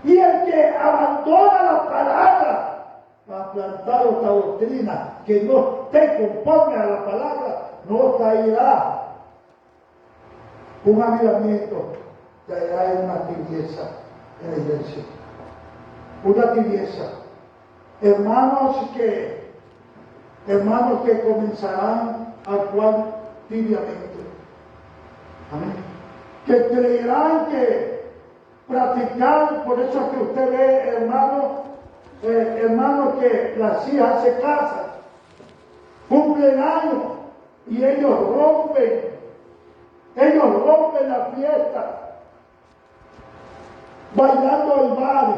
Y el que abandona la palabra para plantar otra doctrina que no esté conforme a la palabra, no traerá un avivamiento, traerá una tibieza en la iglesia. Una tibieza. Hermanos que comenzarán a actuar tibiamente. Amén. Que creerán que practicar, por eso es que usted ve, hermanos, que las hijas se casan, cumplen años y ellos rompen la fiesta, bailando el baile.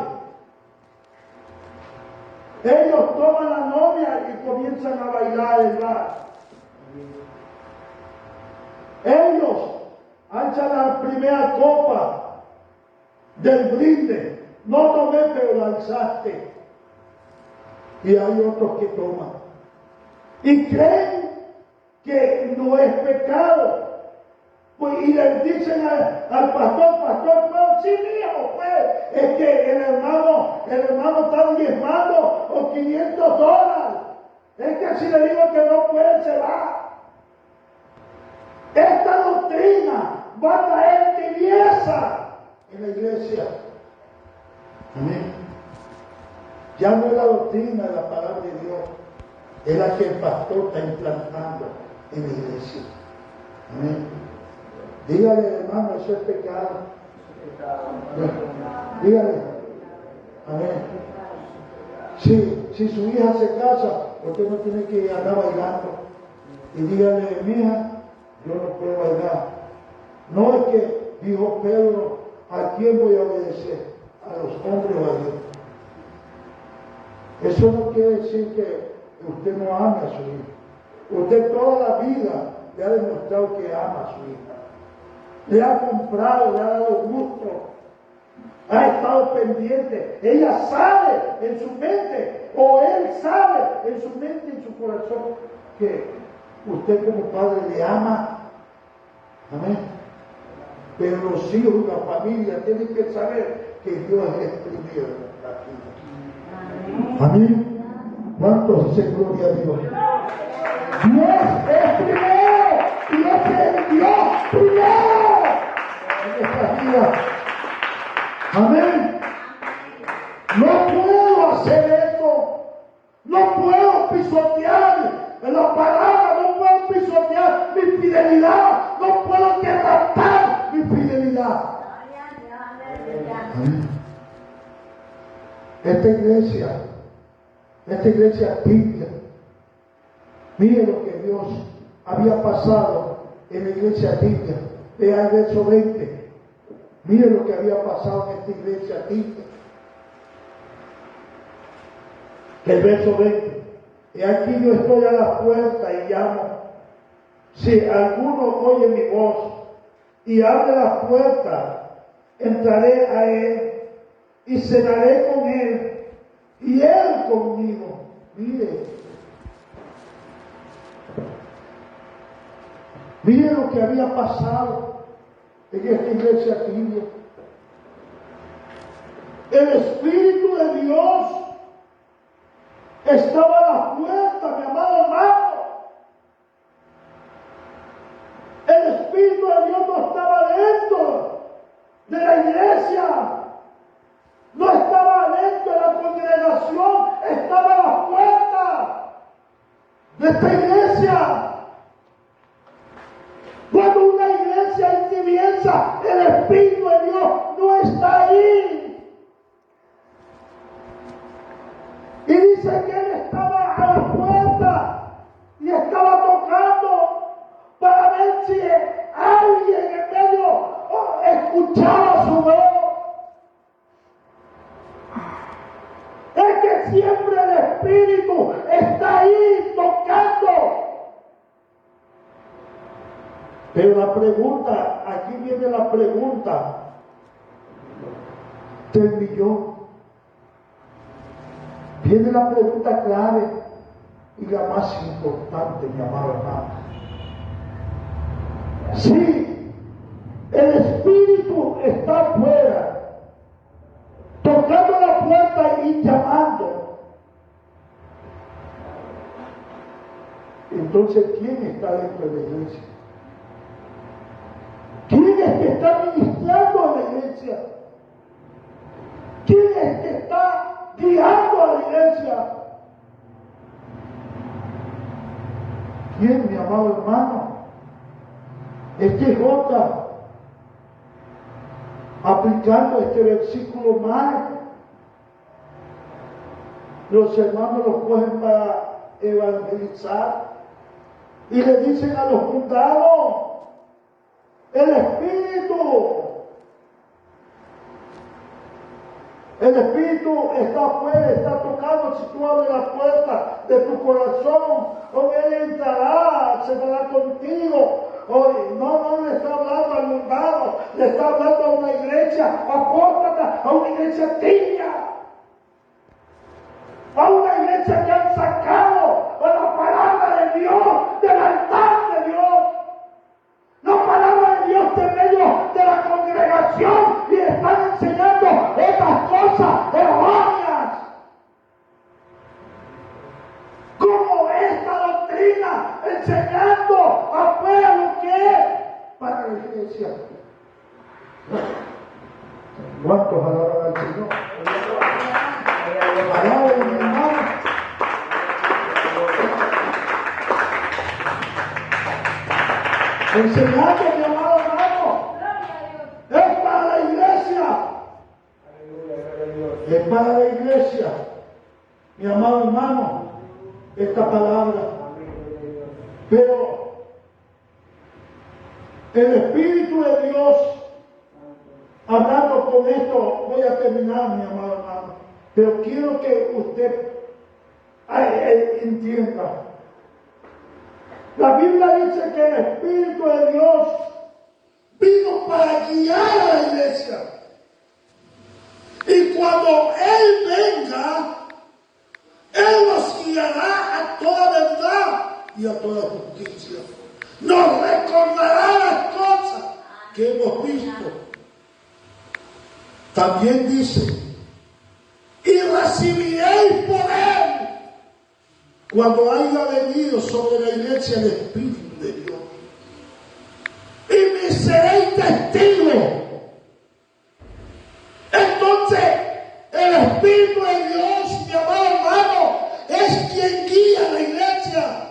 Ellos toman la novia y comienzan a bailar el bar. Ellos echan la primera copa del brinde. No tomé, pero la alzaste. Y hay otros que toman. Y creen que no es pecado. Pues, y le dicen al pastor, no, sí, hijo, pues, es que el hermano está diezmando o $500. Es que si le digo que no puede, se va. Esta doctrina va a traer tibieza en la iglesia. Amén. Ya no es la doctrina de la palabra de Dios, es la que el pastor está implantando en la iglesia. Amén. Dígale, hermano, eso es pecado. Dígale. Amén. Si su hija se casa, usted no tiene que andar bailando. Y dígale, mija, yo no puedo bailar. No es que dijo Pedro, ¿a quién voy a obedecer? ¿A los hombres o a Dios? Eso no quiere decir que usted no ame a su hija. Usted toda la vida le ha demostrado que ama a su hija. Le ha comprado, le ha dado gusto, ha estado pendiente. Ella sabe en su mente, o él sabe en su mente y en su corazón, que usted como padre le ama. Amén. Pero los hijos y la familia tienen que saber que Dios es primero aquí. Amén. ¿Cuántos dicen gloria a Dios? Dios es primero. Dios es Dios primero en esta vida. Amén. No puedo hacer esto. No puedo pisotear la palabra. No puedo pisotear mi fidelidad. No puedo quebrantar mi fidelidad. Amén. Esta iglesia tibia. Mire lo que Dios había pasado en la iglesia tibia. Vea el verso 20. Mire lo que había pasado en esta iglesia tibia. El verso 20. Y aquí yo estoy a la puerta y llamo. Si alguno oye mi voz y abre la puerta, entraré a él y cenaré con él y él conmigo. Mire lo que había pasado en esta iglesia tibia. El Espíritu de Dios estaba a la puerta, mi amado hermano. El Espíritu de Dios no estaba dentro de la iglesia, no estaba dentro de la congregación, estaba a la puerta de esta iglesia. Cuando una iglesia es tibieza, el Espíritu de Dios no está ahí. Y dice que él estaba a la puerta y estaba tocando para ver si alguien en medio escuchaba su voz. Es que siempre el Espíritu está ahí tocando. Pero la pregunta, aquí viene la pregunta del millón. Viene la pregunta clave y la más importante, mi amado hermano. Si el Espíritu está afuera, Entonces, ¿quién está dentro de la iglesia? ¿Quién es que está ministrando a la iglesia? ¿Quién es que está guiando a la iglesia? ¿Quién, mi amado hermano? Este J, aplicando este versículo mal, los hermanos los cogen para evangelizar y le dicen a los fundados, el Espíritu está afuera, está tocando. Si tú abres la puerta de tu corazón, o Él entrará, se dará contigo. No le está hablando al mundano, le está hablando a una iglesia apóstata, a una iglesia tibia, a una iglesia que han sacado la palabra de Dios del altar de Dios, la palabra de Dios de medio de la congregación, y están enseñando otras cosas erróneas, como esta doctrina, enseñando afuera lo que es para la iglesia. ¿Cuántos alaban al Señor? Alaban, mi hermano. Enseñando, mi amado hermano, es para la iglesia. Es para la iglesia, mi amado hermano, esta palabra. Pero el Espíritu de Dios, hablando con esto, voy a terminar, mi amado hermano, pero quiero que usted entienda. La Biblia dice que el Espíritu de Dios vino para guiar a la iglesia. Y cuando Él venga, Él nos guiará a toda verdad y a toda justicia. Nos recordará las cosas que hemos visto. También dice, y recibiréis poder cuando haya venido sobre la iglesia el Espíritu de Dios. Y me seréis testigos. Entonces, el Espíritu de Dios, mi amado hermano, es quien guía a la iglesia.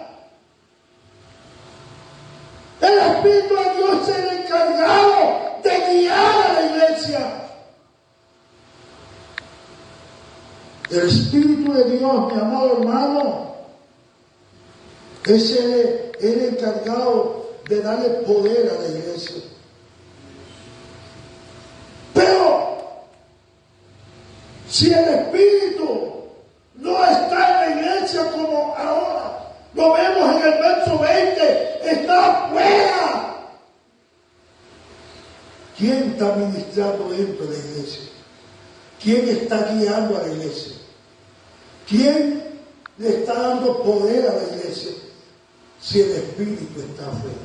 El Espíritu de Dios es el encargado de guiar a la iglesia. El Espíritu de Dios, mi amado hermano, es el encargado de darle poder a la iglesia. Pero si el Espíritu no está en la iglesia como ahora, lo vemos en el verso 20, está afuera. ¿Quién está ministrando dentro de la iglesia? ¿Quién está guiando a la iglesia? ¿Quién le está dando poder a la iglesia? Si el Espíritu está afuera.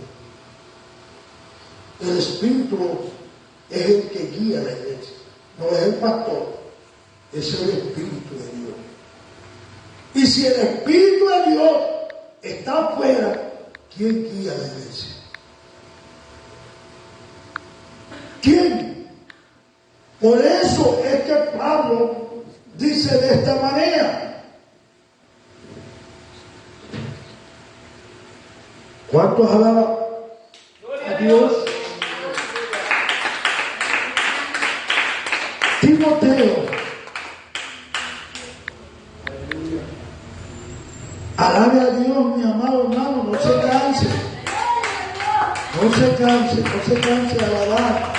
El Espíritu es el que guía a la iglesia, no es el pastor, es el Espíritu de Dios. Y si el Espíritu de Dios está afuera, ¿quién guía a la iglesia? ¿Quién? Por eso es que Pablo dice de esta manera. ¿Cuántos alaban a Dios? Timoteo, alabe a Dios, mi amado hermano, no se canse. No se canse de alabar,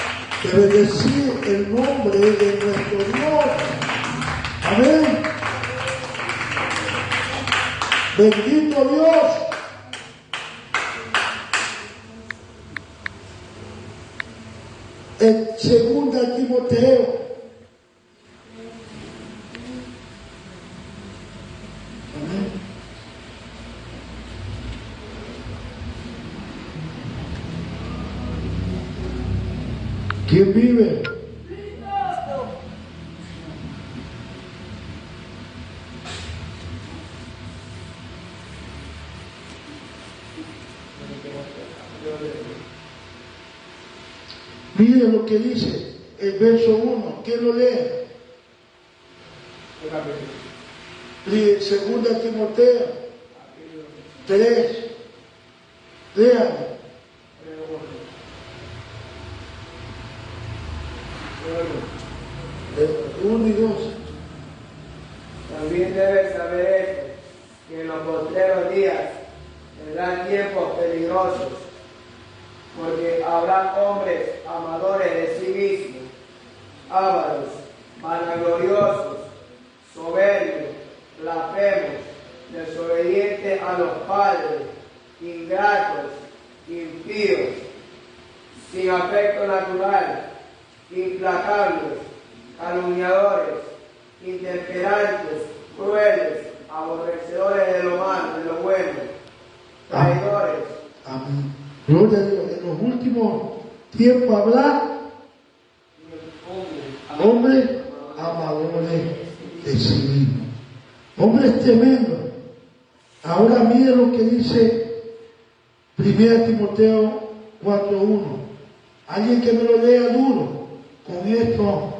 de bendecir el nombre de nuestro Dios. Amén. Bendito Dios. En 2 Timoteo, amén. ¿Quién vive? Mire lo que dice el verso 1. ¿Quién lo lee? Segunda Timoteo 3. Léame. 1 y 2. También debes saber esto, que en los postreros días vendrán tiempos peligrosos, porque habrá hombres amadores de sí mismos, ávaros, vanagloriosos, soberbios, blasfemos, desobedientes a los padres, ingratos, impíos, sin afecto natural, implacables, calumniadores, intemperantes, crueles, aborrecedores de lo malo, de lo bueno, traidores. Amén. Gloria a Dios. En los últimos tiempos habrá hombres amadores de sí mismos. Hombres tremendos. Ahora mire lo que dice 1 Timoteo 4:1. Alguien que me lo lea duro. Con esto.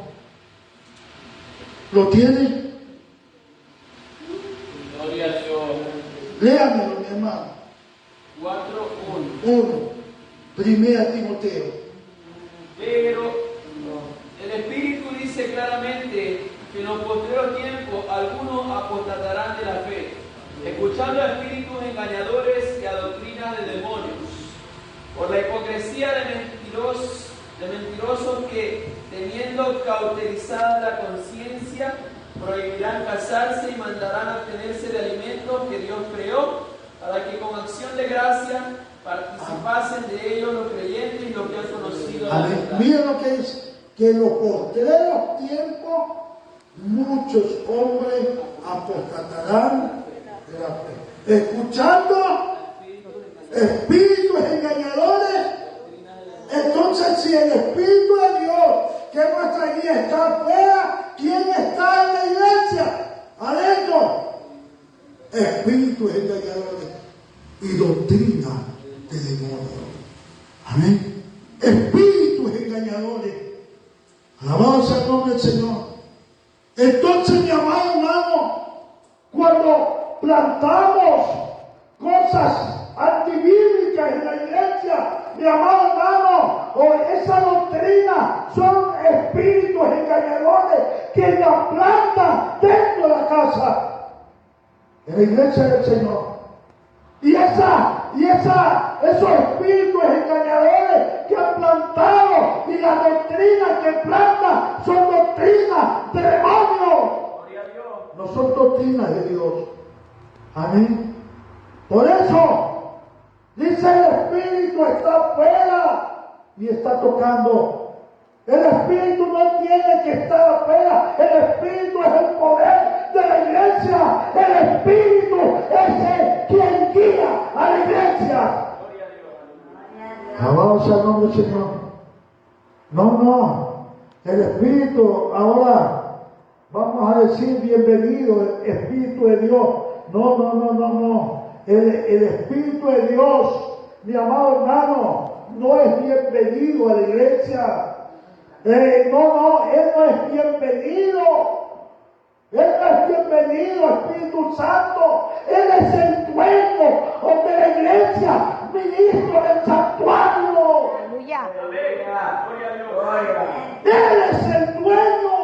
¿Lo tiene? Gloria a Dios. Léamelo, mi hermano. 4:1. 1 Timoteo. Pero el Espíritu dice claramente que en los postreros tiempos algunos apostatarán de la fe, escuchando a espíritus engañadores y a doctrinas de demonios, por la hipocresía de mentirosos que, teniendo cauterizada la conciencia, prohibirán casarse y mandarán abstenerse de alimentos que Dios creó, para que con acción de gracia participasen de ellos los creyentes y los que han conocido la verdad. Mira lo que dice, que en los postreros tiempos muchos hombres apostatarán de la fe, escuchando espíritus engañadores. Entonces, si el Espíritu de Dios, que nuestra guía, está afuera, ¿quién está en la iglesia? Adentro. Espíritus engañadores y doctrina de demonios. Amén. Espíritus engañadores. Alabado sea el nombre del Señor. Entonces, mi amado hermano, cuando plantamos cosas antibíblicas en la iglesia, mi amado hermano, o esa doctrina, son espíritus engañadores que la plantan dentro de la casa, en la iglesia del Señor. Y esos espíritus engañadores que han plantado y las doctrinas que plantan son doctrinas de demonios. No son doctrinas de Dios. Amén. Por eso, dice el Espíritu está afuera y está tocando. El Espíritu no tiene que estar afuera. El Espíritu es el poder de la iglesia. El Espíritu es el quien guía a la iglesia. Alabado sea el nombre del Señor. No. El Espíritu, ahora vamos a decir bienvenido, el Espíritu de Dios. No. El Espíritu de Dios, mi amado hermano, no es bienvenido a la iglesia. Él no es bienvenido. Él no es bienvenido, Espíritu Santo. Él es el dueño de la iglesia, ministro del santuario. Aleluya. Él es el dueño.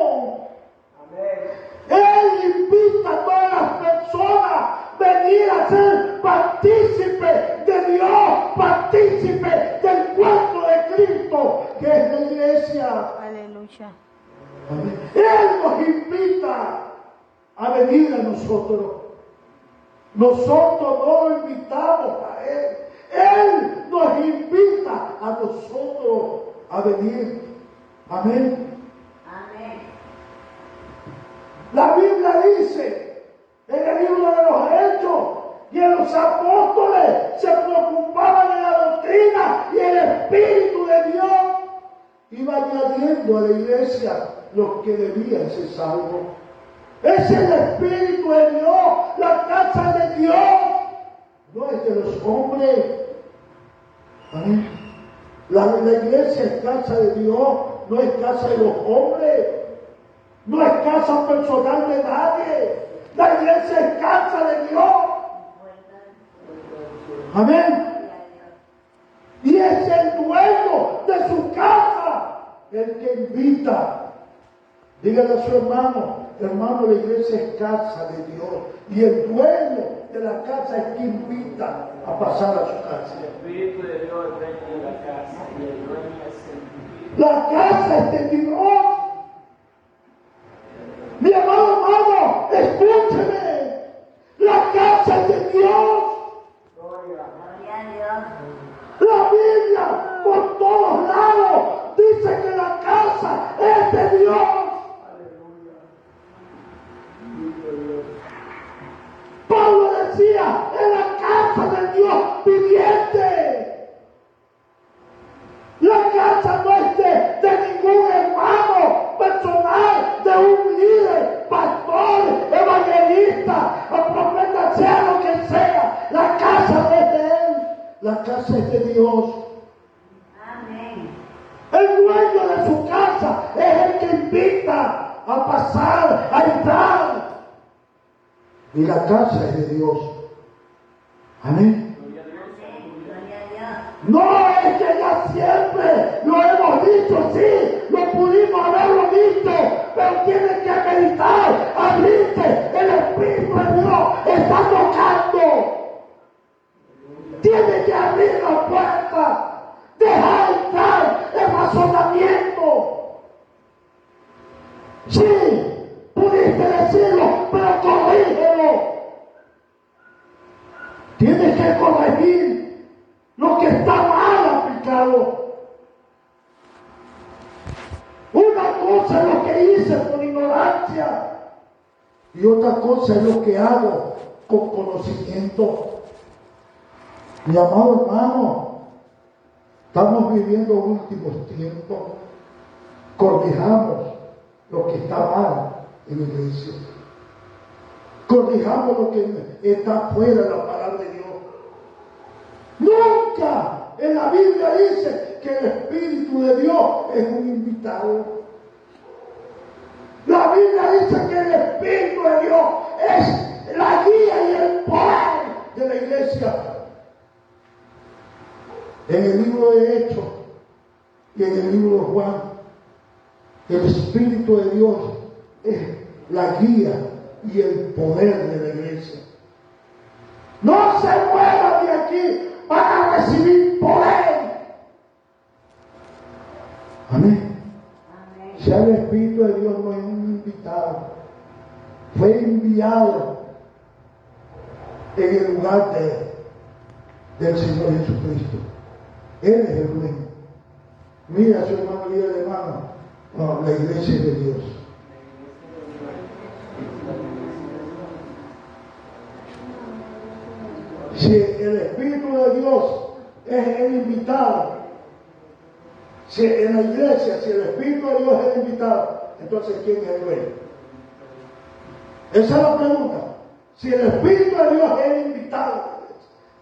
Él invita a todas las personas a venir a ser partícipes de Dios, partícipes del cuerpo de Cristo, que es la iglesia. Aleluya. Él nos invita a venir a nosotros. Nosotros no lo invitamos a Él. Él nos invita a nosotros a venir. Amén. La Biblia dice en el libro de los Hechos que los apóstoles se preocupaban de la doctrina y el Espíritu de Dios iba añadiendo a la iglesia los que debían ser salvos. Es el Espíritu de Dios, la casa de Dios, no es de los hombres. Amén. La iglesia es casa de Dios, no es casa de los hombres, no es casa personal de nadie. La iglesia es casa de Dios. Amén. Y es el dueño de su casa el que invita. Dígale a su hermano, hermano, la iglesia es casa de Dios. Y el dueño de la casa es quien invita a pasar a su casa. El Espíritu de Dios es dueño de la casa y el dueño es el Espíritu. La casa es de Dios. Mi amado hermano, escúcheme. La casa es de Dios. La Biblia, por todos lados, dice que la casa es de Dios. Pablo decía, en la casa del Dios viviente. La casa no es de ningún hermano personal, de un líder, pastor, evangelista, o profeta, sea lo que sea. La casa no es de él, la casa es de Dios. Amén. El dueño de su casa es el que invita a pasar, a entrar. Y la casa es de Dios. Amén. No es que ya siempre lo hemos dicho, sí, lo pudimos haberlo visto, pero tienes que meditar, abrirte, el Espíritu de Dios está tocando. Tienes que abrir la puerta, dejar entrar el razonamiento. Sí, pudiste decirlo, pero corrígelo. Tienes que corregir lo que está mal aplicado. Una cosa es lo que hice por ignorancia y otra cosa es lo que hago con conocimiento. Mi amado hermano, estamos viviendo últimos tiempos. Corrijamos lo que está mal en la iglesia. Corrijamos lo que está fuera de la palabra de Dios. Nunca en la Biblia dice que el Espíritu de Dios es un invitado. La Biblia dice que el Espíritu de Dios es la guía y el poder de la iglesia. En el libro de Hechos y en el libro de Juan, el Espíritu de Dios es la guía y el poder de la iglesia. No se muevan de aquí para recibir poder. Amén. Ya el Espíritu de Dios no es un invitado, fue enviado en el lugar del Señor Jesucristo. Él es el dueño. Mira a su hermano y dile, hermano, no, la iglesia es de Dios. Si el Espíritu de Dios es el invitado, si en la iglesia, si el Espíritu de Dios es el invitado, entonces ¿quién es el dueño? Esa es la pregunta. Si el Espíritu de Dios es el invitado,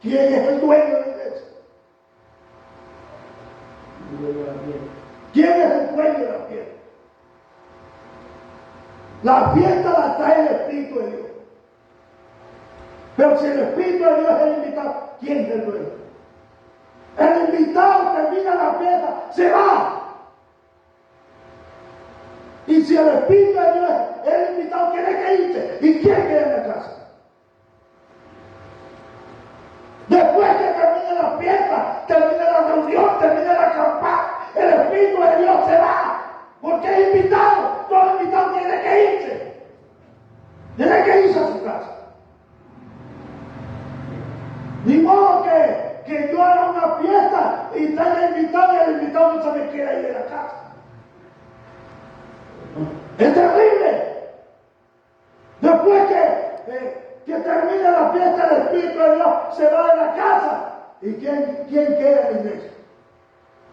¿quién es el dueño de la iglesia? ¿Quién es el dueño de la fiesta? La fiesta la trae el Espíritu de Dios. Pero si el Espíritu de Dios es el invitado, ¿quién es el dueño? El invitado termina la fiesta, se va. Y si el Espíritu de Dios es el invitado, tiene que irse. ¿Y quién queda en la casa? Después que termine la fiesta, termine la reunión, termine la campaña, el Espíritu de Dios se va. Porque es invitado. Todo invitado tiene que irse. Tiene que irse a su casa. Ni modo que yo haga una fiesta y traiga invitado y el invitado no se me quiera ir de la casa. Es terrible. Después que termine la fiesta, el Espíritu de Dios se va de la casa. ¿Y quién queda en la iglesia?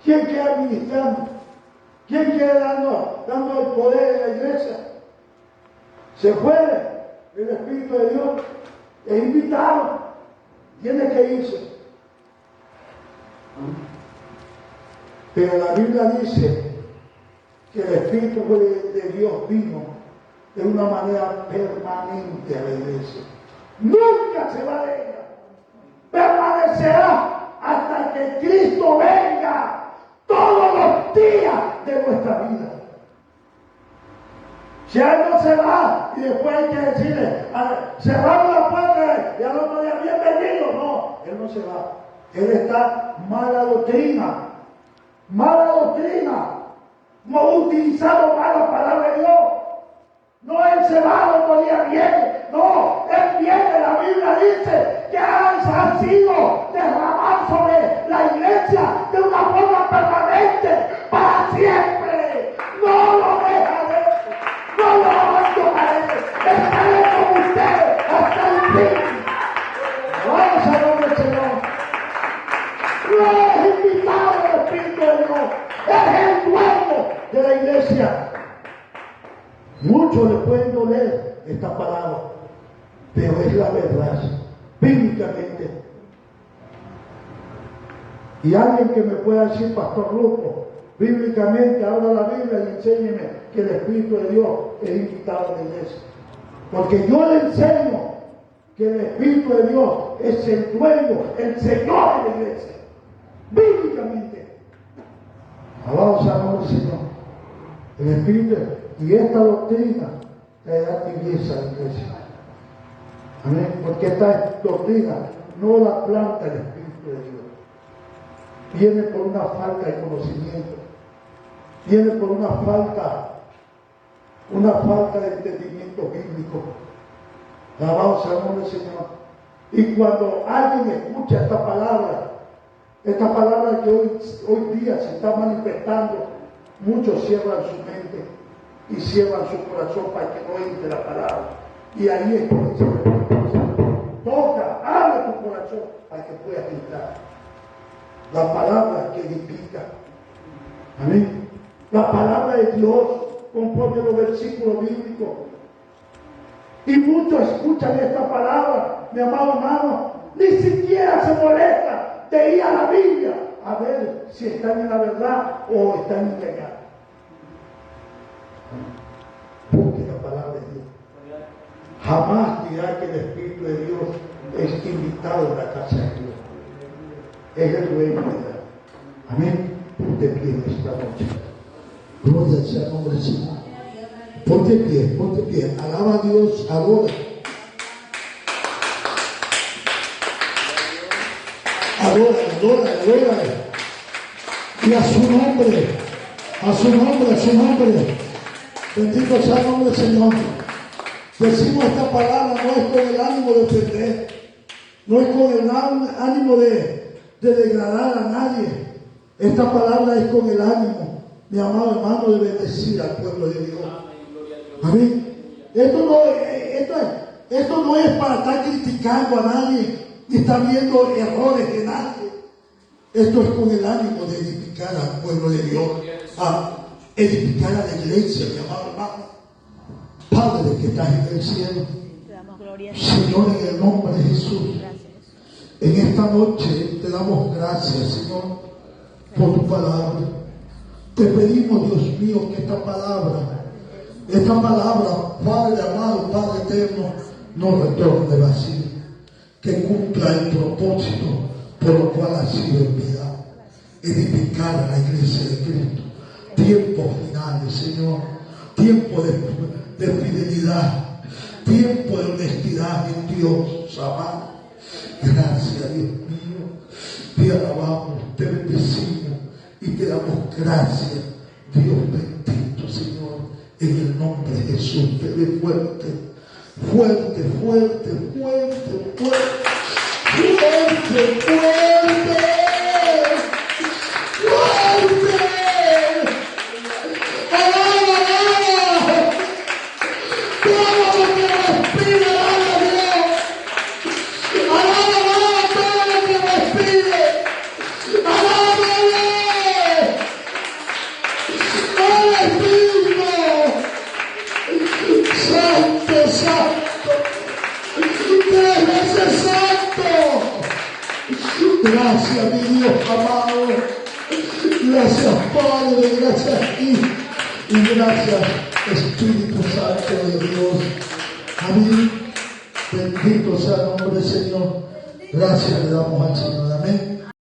¿Quién queda administrando? ¿Quién queda dando el poder en la iglesia? Se fue el Espíritu de Dios. Es invitado. Tiene que irse. Pero la Biblia dice que el Espíritu de Dios vino de una manera permanente a la iglesia. Nunca se va de ella. Permanecerá hasta que Cristo venga todos los días de nuestra vida. Si Él no se va y después hay que decirle, cerramos la puerta y al otro día, bienvenido. No, Él no se va. Él está mala doctrina. No utilizando mal la palabra de Dios. No, Él se va, al otro día viene. No, Él viene. La Biblia dice que ha sido derramado sobre la iglesia de una forma permanente para siempre. No lo dejaré. No lo abandonaré. Estaré con ustedes hasta el fin. Vamos a nombre del Señor. No es invitado al Espíritu de Dios. Es el dueño de la iglesia. Muchos le pueden doler esta palabra, pero es la verdad, bíblicamente. Y alguien que me pueda decir, Pastor Luco, bíblicamente, abra la Biblia y enséñeme que el Espíritu de Dios es invitado a la iglesia. Porque yo le enseño que el Espíritu de Dios es el dueño, el Señor de la iglesia. Bíblicamente. Alabado sea el nombre del Señor. El Espíritu y esta doctrina traerá tibieza a la iglesia. Amén. Porque esta doctrina no la planta el Espíritu de Dios. Viene por una falta de conocimiento. Viene por una falta de entendimiento bíblico. Alabado sea el nombre del Señor. Y cuando alguien escucha esta palabra que hoy día se está manifestando, muchos cierran su mente y cierran su corazón para que no entre la palabra. Y ahí es donde se toca, abre tu corazón para que puedas entrar. La palabra que edifica. Amén. La palabra de Dios, conforme a los versículos bíblicos. Y muchos escuchan esta palabra, mi amado hermano, ni siquiera se molesta de ir a la Biblia a ver si están en la verdad o están engañados. Busque la palabra de Dios. Jamás dirá que el Espíritu de Dios es invitado a la casa de Dios. Es el dueño de la. Amén. Ponte pie esta noche. Gloria sea el nombre del Señor. Ponte pie. Alaba a Dios, adora. Adora. Y a su nombre. Bendito sea el nombre del Señor. Decimos esta palabra no es con el ánimo de ofender, no es con el ánimo de degradar a nadie. Esta palabra es con el ánimo, mi amado hermano, de bendecir al pueblo de Dios. Amén. Esto no es para estar criticando a nadie ni estar viendo errores de nadie. Esto es con el ánimo de edificar al pueblo de Dios, a edificar a la iglesia, mi amado hermano. Padre que estás en el cielo, Señor, en el nombre de Jesús, en esta noche te damos gracias, Señor, por tu palabra. Te pedimos, Dios mío, que esta palabra, Padre amado, Padre eterno, no retorne vacío, que cumpla el propósito por lo cual ha sido enviado, edificar a la iglesia de Cristo. Tiempos finales, Señor, tiempo de fidelidad, tiempo de honestidad en Dios, amado. Gracias, Dios mío, te alabamos, te bendecimos y te damos gracias, Dios bendito, Señor, en el nombre de Jesús. Te ve fuerte. Gracias, mi Dios amado. Gracias, Padre, gracias, Hijo, y gracias, Espíritu Santo de Dios. Amén. Bendito sea el nombre del Señor. Gracias le damos al Señor. Amén.